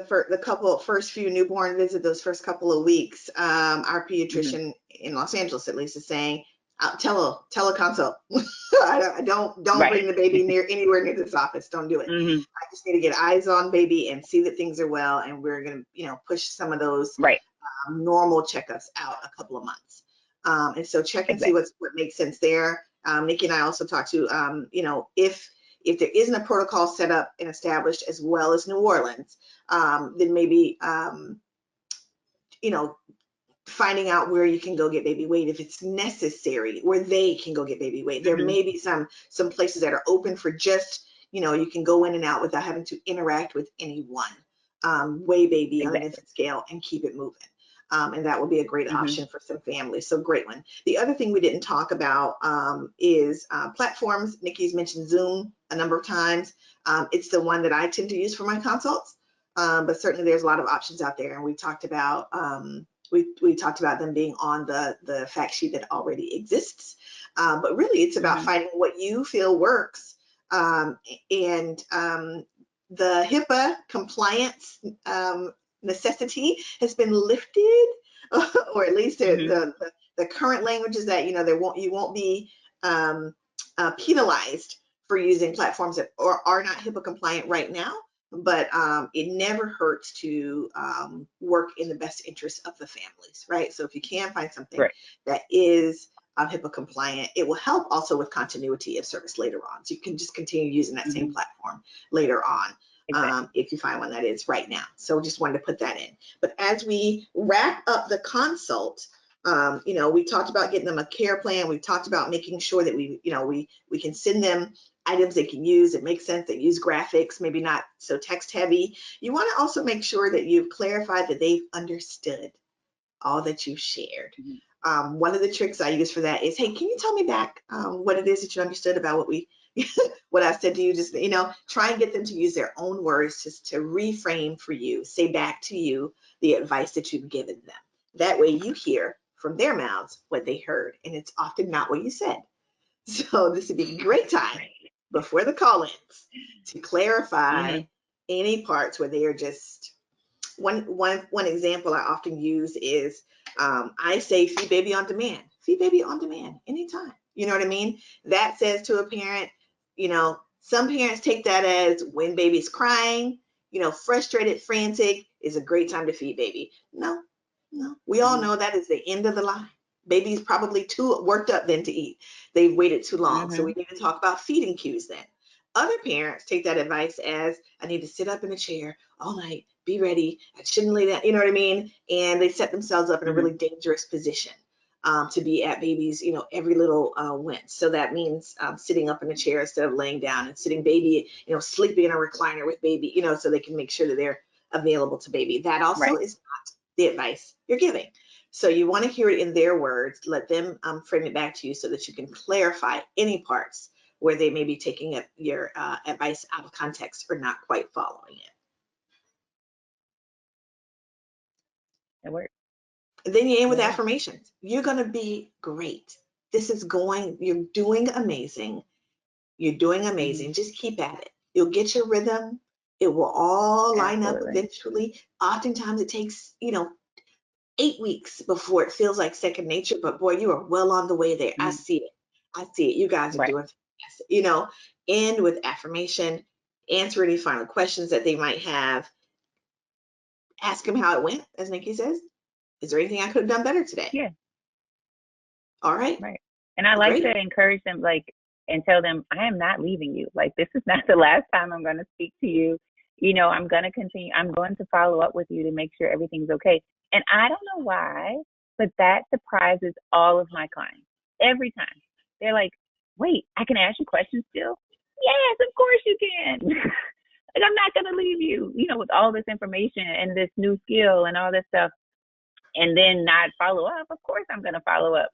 first few newborn visits, those first couple of weeks, our pediatrician in Los Angeles, at least, is saying, teleconsult. Don't bring the baby anywhere near this office. Don't do it. I just need to get eyes on baby and see that things are well, and we're gonna push some of those normal checkups out a couple of months. And so check and see what makes sense there. Nikki and I also talked to if there isn't a protocol set up and established as well as New Orleans, then maybe finding out where you can go get baby weight if it's necessary, where they can go get baby weight. There may be some places that are open for just, you can go in and out without having to interact with anyone. Weigh baby on an infant scale and keep it moving. And that will be a great option for some families. So great one. The other thing we didn't talk about is platforms. Nikki's mentioned Zoom a number of times. It's the one that I tend to use for my consults, but certainly there's a lot of options out there. And we talked about we talked about them being on the fact sheet that already exists. But really it's about finding what you feel works. And the HIPAA compliance necessity has been lifted, or at least the The current language is that, you won't be penalized for using platforms that are not HIPAA compliant right now, but it never hurts to work in the best interest of the families, right? So if you can find something Right. that is HIPAA compliant, it will help also with continuity of service later on. So you can just continue using that same platform later on. Exactly. If you find one that is right now. So just wanted to put that in. But as we wrap up the consult, we talked about getting them a care plan. We talked about making sure that we can send them items they can use. It makes sense. They use graphics, maybe not so text heavy. You want to also make sure that you've clarified that they've understood all that you've shared. One of the tricks I use for that is, hey, can you tell me back what it is that you understood about what we what I said to you? Just, try and get them to use their own words just to reframe for you, say back to you the advice that you've given them. That way you hear from their mouths what they heard, and it's often not what you said. So this would be a great time before the call-ins to clarify any parts where they are just, one example I often use is, I say feed baby on demand, anytime. You know what I mean? That says to a parent, some parents take that as when baby's crying, frustrated, frantic is a great time to feed baby. No, we all know that is the end of the line. Baby's probably too worked up then to eat. They've waited too long. So we need to talk about feeding cues then. Other parents take that advice as, I need to sit up in a chair all night, be ready, I shouldn't lay down, you know what I mean? And they set themselves up in a really dangerous position to be at baby's, every little wince. So that means sitting up in a chair instead of laying down, and sitting baby, sleeping in a recliner with baby, so they can make sure that they're available to baby. That also is not the advice you're giving. So you want to hear it in their words, let them frame it back to you so that you can clarify any parts where they may be taking your advice out of context or not quite following it. It works. And then you end with affirmations. You're going to be great. You're doing amazing. You're doing amazing. Just keep at it. You'll get your rhythm. It will all line up eventually. Oftentimes it takes, 8 weeks before it feels like second nature, but boy, you are well on the way there. I see it. You guys are doing fantastic. End with affirmation, answer any final questions that they might have. Ask them how it went, as Nikki says. Is there anything I could have done better today? Yeah. All right. Right. And I like to encourage them, and tell them, I am not leaving you. This is not the last time I'm going to speak to you. I'm going to continue. I'm going to follow up with you to make sure everything's okay. And I don't know why, but that surprises all of my clients every time. They're like, wait, I can ask you questions still? Yes, of course you can. I'm not going to leave you, with all this information and this new skill and all this stuff, and then not follow up. Of course I'm going to follow up.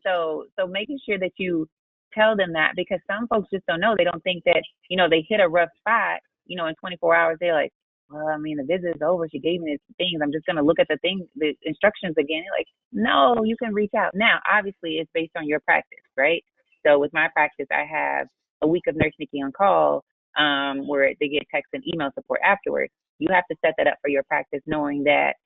So making sure that you tell them that, because some folks just don't know. They don't think that, they hit a rough spot, in 24 hours, they're like, well, I mean, the visit is over. She gave me the things. I'm just going to look at the instructions again. You're like, no, you can reach out. Now, obviously, it's based on your practice, right? So with my practice, I have a week of Nurse Nikki on call, where they get text and email support afterwards. You have to set that up for your practice, knowing that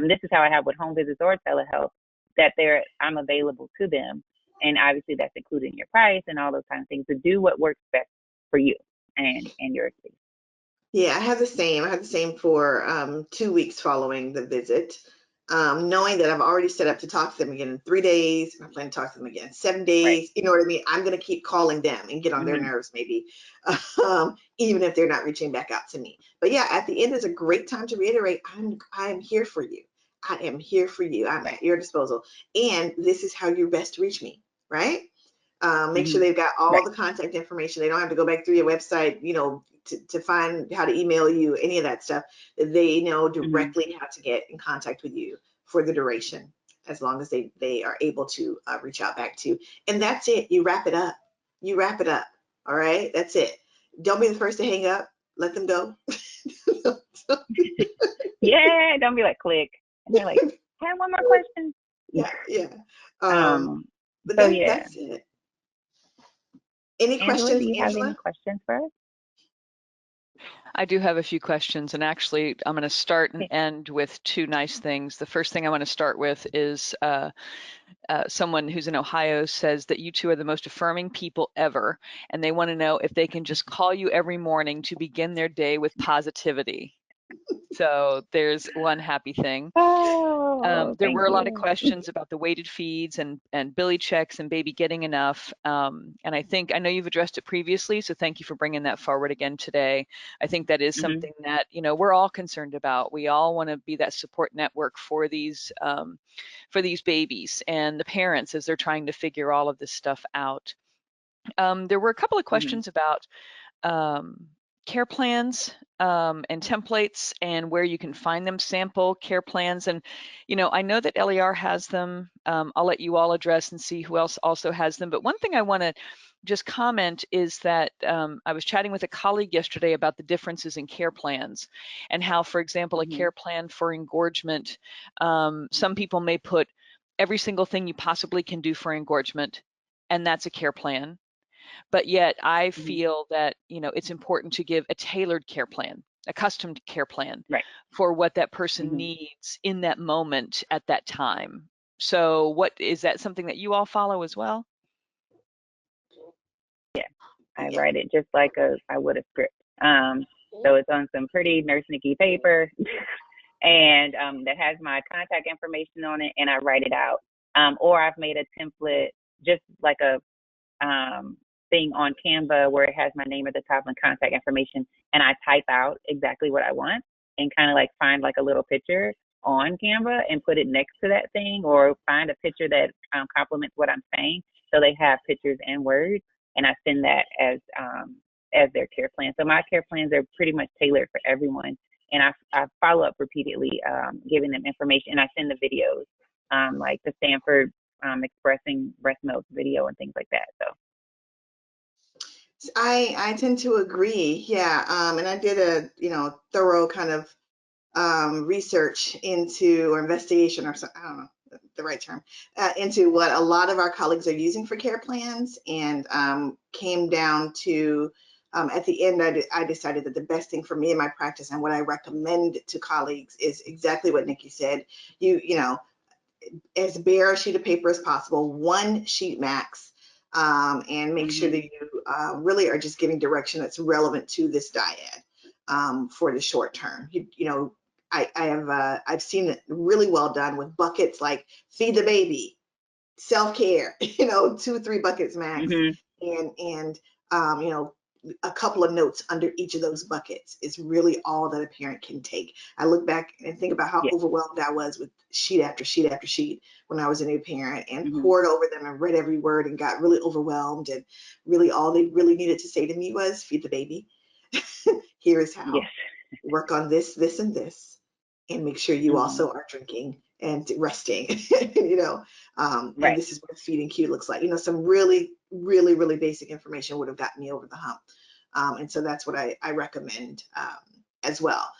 this is how I have with home visits or telehealth, that I'm available to them. And obviously that's including your price and all those kind of things, to do what works best for you and your space. Yeah, I have the same for 2 weeks following the visit, knowing that I've already set up to talk to them again in 3 days. I plan to talk to them again in 7 days. You know what I mean? I'm going to keep calling them and get on their nerves maybe, even if they're not reaching back out to me. But yeah, at the end is a great time to reiterate, I'm here for you. I am here for you. I'm at your disposal. And this is how you best reach me, right? Make sure they've got all the contact information. They don't have to go back through your website, to find how to email you, any of that stuff. They know directly how to get in contact with you for the duration, as long as they are able to reach out back to you. And that's it. You wrap it up. All right. That's it. Don't be the first to hang up. Let them go. Yeah. Don't be like, click. And they're like, I have one more question. Yeah. But so that's it. Any Angela, questions, do you have Angela? any questions for us? I do have a few questions, and actually, I'm going to start and Okay. end with two nice things. The first thing I want to start with is someone who's in Ohio says that you two are the most affirming people ever, and they want to know if they can just call you every morning to begin their day with positivity. So there's one happy thing. Oh, There thank were a lot of you. questions about the weighted feeds and Billy checks and baby getting enough. And I know you've addressed it previously, so thank you for bringing that forward again today. I think that is Hmm. something that we're all concerned about. We all want to be that support network for these babies and the parents as they're trying to figure all of this stuff out. There were a couple of Hmm. questions about um, care plans and templates and where you can find them, sample care plans. And, I know that LER has them. I'll let you all address and see who else also has them. But one thing I want to just comment is that I was chatting with a colleague yesterday about the differences in care plans and how, for example, a Hmm. care plan for engorgement, some people may put every single thing you possibly can do for engorgement, and that's a care plan. But yet I Hmm. feel that, it's important to give a tailored care plan, a custom care plan Right. for what that person Hmm. needs in that moment at that time. So what is that something that you all follow as well? Yeah. I Yeah. write it just like I would a script. So it's on some pretty Nurse Nikki paper, and that has my contact information on it, and I write it out. Or I've made a template, just like a thing on Canva where it has my name at the top and contact information, and I type out exactly what I want and kind of like find like a little picture on Canva and put it next to that thing, or find a picture that complements what I'm saying. So they have pictures and words, and I send that as their care plan. So my care plans are pretty much tailored for everyone, and I follow up repeatedly, giving them information, and I send the videos, like the Stanford expressing breast milk video and things like that. So. I tend to agree. Yeah. And I did a, thorough kind of research into or investigation or I don't know the right term into what a lot of our colleagues are using for care plans, and came down to at the end I decided that the best thing for me in my practice and what I recommend to colleagues is exactly what Nikki said. You know, as bare a sheet of paper as possible, one sheet max, and make sure Mhm. that you really are just giving direction that's relevant to this dyad for the short term. I've seen it really well done with buckets like feed the baby, self care, 2, 3 buckets max, Mhm. and a couple of notes under each of those buckets is really all that a parent can take. I look back and think about how Yeah. overwhelmed I was with sheet after sheet after sheet when I was a new parent, and Mhm. poured over them and read every word and got really overwhelmed. And really, all they really needed to say to me was, feed the baby. Here is Yes. how. Work on this, this, and this, and make sure you Mhm. also are drinking and resting. And Right. this is what a feeding cue looks like. Some really, really, really basic information would have gotten me over the hump. And so that's what I recommend as well.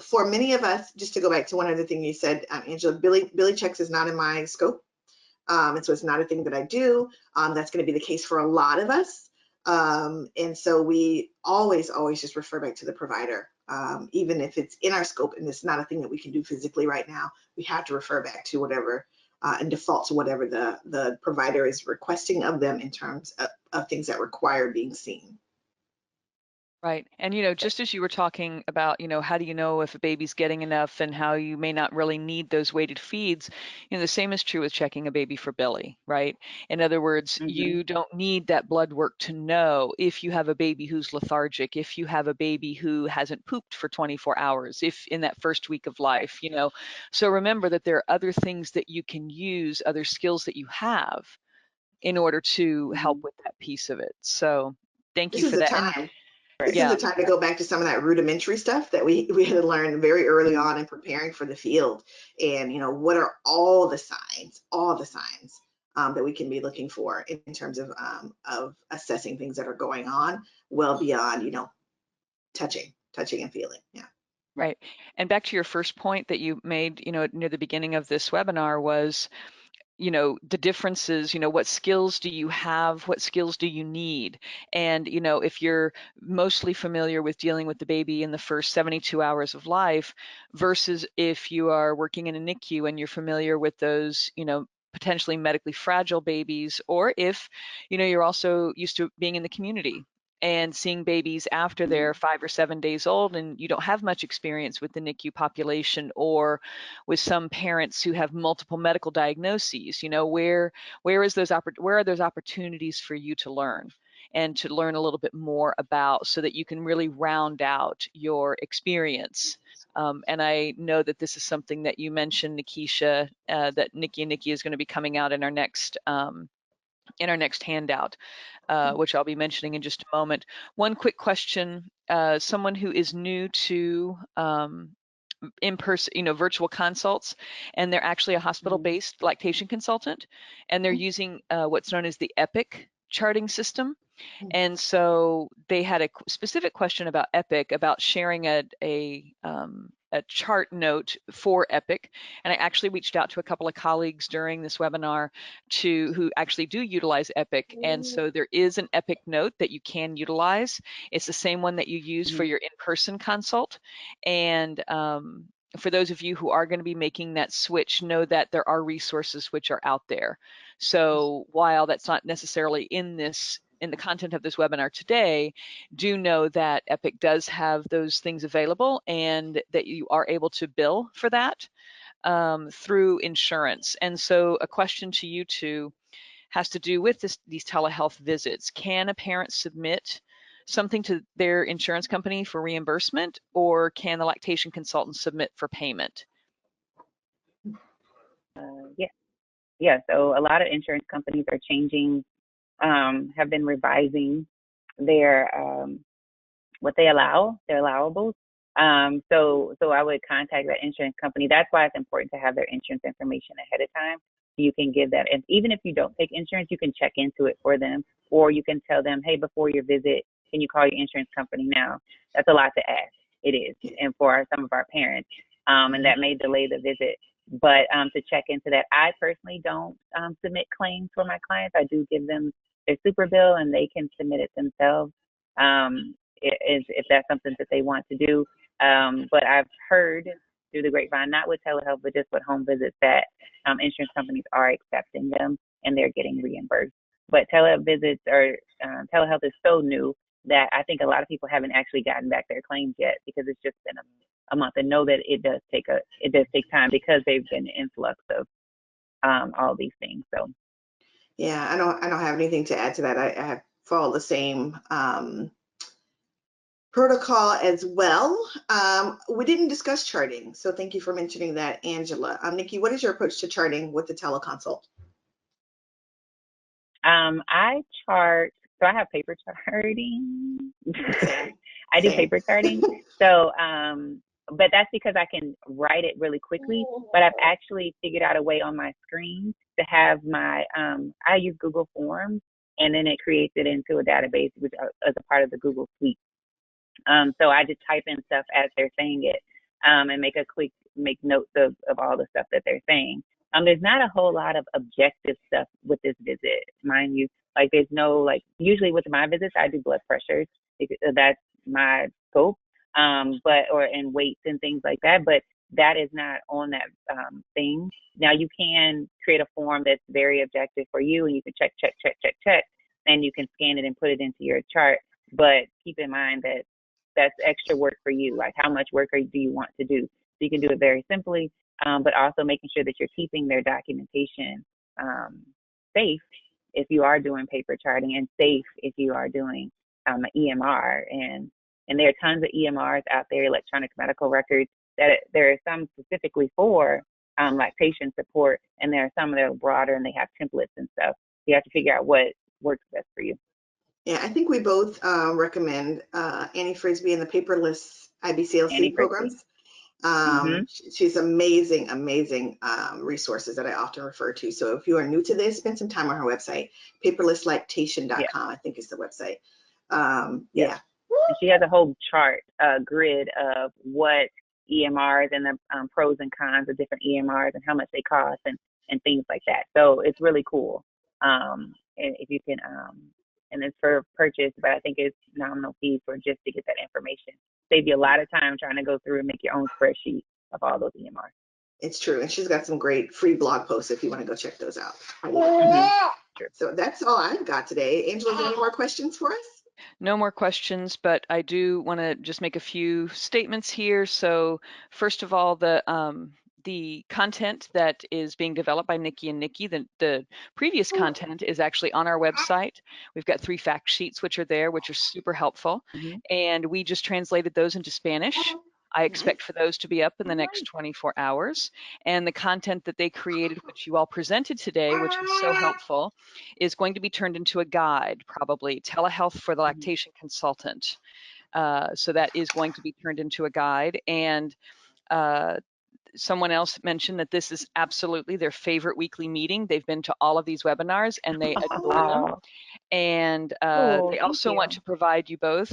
For many of us, just to go back to one other thing you said, Angela, Billy checks is not in my scope. And so it's not a thing that I do. That's going to be the case for a lot of us. And so we always, always just refer back to the provider. Even if it's in our scope and it's not a thing that we can do physically right now, we have to refer back to whatever and default to whatever the provider is requesting of them in terms of things that require being seen. Right. And, just as you were talking about, how do you know if a baby's getting enough and how you may not really need those weighted feeds, the same is true with checking a baby for Billy, right? In other words, Mhm. you don't need that blood work to know if you have a baby who's lethargic, if you have a baby who hasn't pooped for 24 hours, if in that first week of Right. life. So remember that there are other things that you can use, other skills that you have in order to help Mhm. with that piece of it. So thank you This is for the that. And time. Right. This is the yeah. time to go back to some of that rudimentary stuff that we had to learn very early Mhm. on in preparing for the field. And what are all the signs that we can be looking for in terms of assessing things that are going on, well beyond touching and feeling. Yeah. Right. And back to your first point that you made, near the beginning of this webinar was you know, the differences, you know, what skills do you have? What skills do you need? And, you know, if you're mostly familiar with dealing with the baby in the first 72 hours of life versus if you are working in a NICU and you're familiar with those, you know, potentially medically fragile babies, or if, you know, you're also used to being in the community and seeing babies after they're 5 or 7 days old and you don't have much experience with the NICU population, or with some parents who have multiple medical diagnoses, you know, where is those where are those opportunities for you to learn and to learn a little bit more about, so that you can really round out your experience. And I know that this is something that you mentioned, Nikisha, that Nikki and Nikki is going to be coming out in our next handout, which I'll be mentioning in just a moment. One quick question: someone who is new to in-person, you know, virtual consults, and they're actually a hospital-based lactation consultant, and they're using what's known as the Epic charting system. And so they had a specific question about Epic, about sharing a chart note for Epic. And I actually reached out to a couple of colleagues during this webinar who actually do utilize Epic. And so there is an Epic note that you can utilize. It's the same one that you use for your in-person consult. And for those of you who are going to be making that switch, know that there are resources which are out there. So while that's not necessarily in the content of this webinar today, do know that Epic does have those things available and that you are able to bill for that through insurance. And so a question to you two has to do with these telehealth visits. Can a parent submit something to their insurance company for reimbursement, or can the lactation consultant submit for payment? Yeah, yeah. So a lot of insurance companies are changing, have been revising their what they allow, their allowables. So I would contact that insurance company. That's why it's important to have their insurance information ahead of time. You can give that, and even if you don't take insurance, you can check into it for them, or you can tell them, hey, before your visit, can you call your insurance company now? That's a lot to ask. It is, and for some of our parents, and that may delay the visit. But to check into that, I personally don't submit claims for my clients. I do give them their super bill, and they can submit it themselves. If that's something that they want to do. But I've heard through the grapevine, not with telehealth, but just with home visits, that insurance companies are accepting them and they're getting reimbursed. But televisits or telehealth is so new that I think a lot of people haven't actually gotten back their claims yet, because it's just been a month. And know that it does take time, because they've been an influx of all these things. So yeah, I don't have anything to add to that. I have followed the same protocol as well. We didn't discuss charting, so thank you for mentioning that, Angela. Nikki, what is your approach to charting with the teleconsult? I chart, so I have paper charting. I do paper charting. So, but that's because I can write it really quickly. But I've actually figured out a way on my screen to have my, I use Google Forms, and then it creates it into a database, which is a part of the Google Suite. So I just type in stuff as they're saying it, and make notes of all the stuff that they're saying. There's not a whole lot of objective stuff with this visit, mind you. Like there's no, like, usually with my visits, I do blood pressures. That's my scope, and weights and things like that. But that is not on that thing. Now you can create a form that's very objective for you, and you can check, and you can scan it and put it into your chart. But keep in mind that that's extra work for you. Like, how much work do you want to do? So you can do it very simply, but also making sure that you're keeping their documentation safe if you are doing paper charting, and safe if you are doing an EMR. And there are tons of EMRs out there, electronic medical records, that there are some specifically for lactation support, and there are some that are broader and they have templates and stuff. You have to figure out what works best for you. Yeah, I think we both recommend Annie Frisbee and the paperless IBCLC programs. She's amazing resources that I often refer to. So if you are new to this, spend some time on her website. Paperlesslactation.com, I think is the website. Yeah. And she has a whole chart, grid of what EMRs and the pros and cons of different EMRs and how much they cost, and and things like that. So it's really cool. And if you can, and it's for purchase, but I think it's nominal fee for just to get that information. Save you a lot of time trying to go through and make your own spreadsheet of all those EMRs. It's true. And she's got some great free blog posts if you want to go check those out. True. So that's all I've got today. Angela, any more questions for us? No more questions, but I do want to just make a few statements here. So first of all, the content that is being developed by Nikki and Nikki, the previous content is actually on our website. We've got 3 fact sheets which are there, which are super helpful. And we just translated those into Spanish. I expect for those to be up in the next 24 hours. And the content that they created, which you all presented today, which was so helpful, is going to be turned into a guide, probably Telehealth for the Lactation Consultant. So that is going to be turned into a guide. And someone else mentioned that this is absolutely their favorite weekly meeting. They've been to all of these webinars and they adore them. And they also want to provide you both.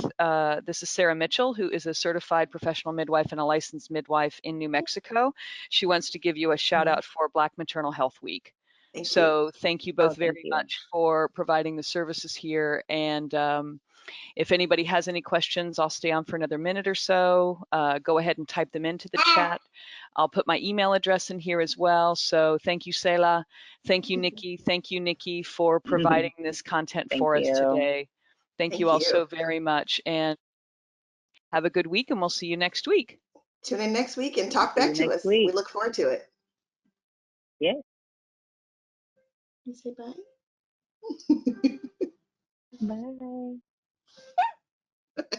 This is Sarah Mitchell, who is a certified professional midwife and a licensed midwife in New Mexico. She wants to give you a shout out for Black Maternal Health Week. Thank you both very much for providing the services here. And if anybody has any questions, I'll stay on for another minute or so. Go ahead and type them into the chat. I'll put my email address in here as well. So thank you, Selah. Thank you, Nikki. Thank you, Nikki, for providing this content for us today. Thank you all so very much. And have a good week, and we'll see you next week. Tune in next week and talk back to us. We look forward to it. Yes. You say bye? Bye.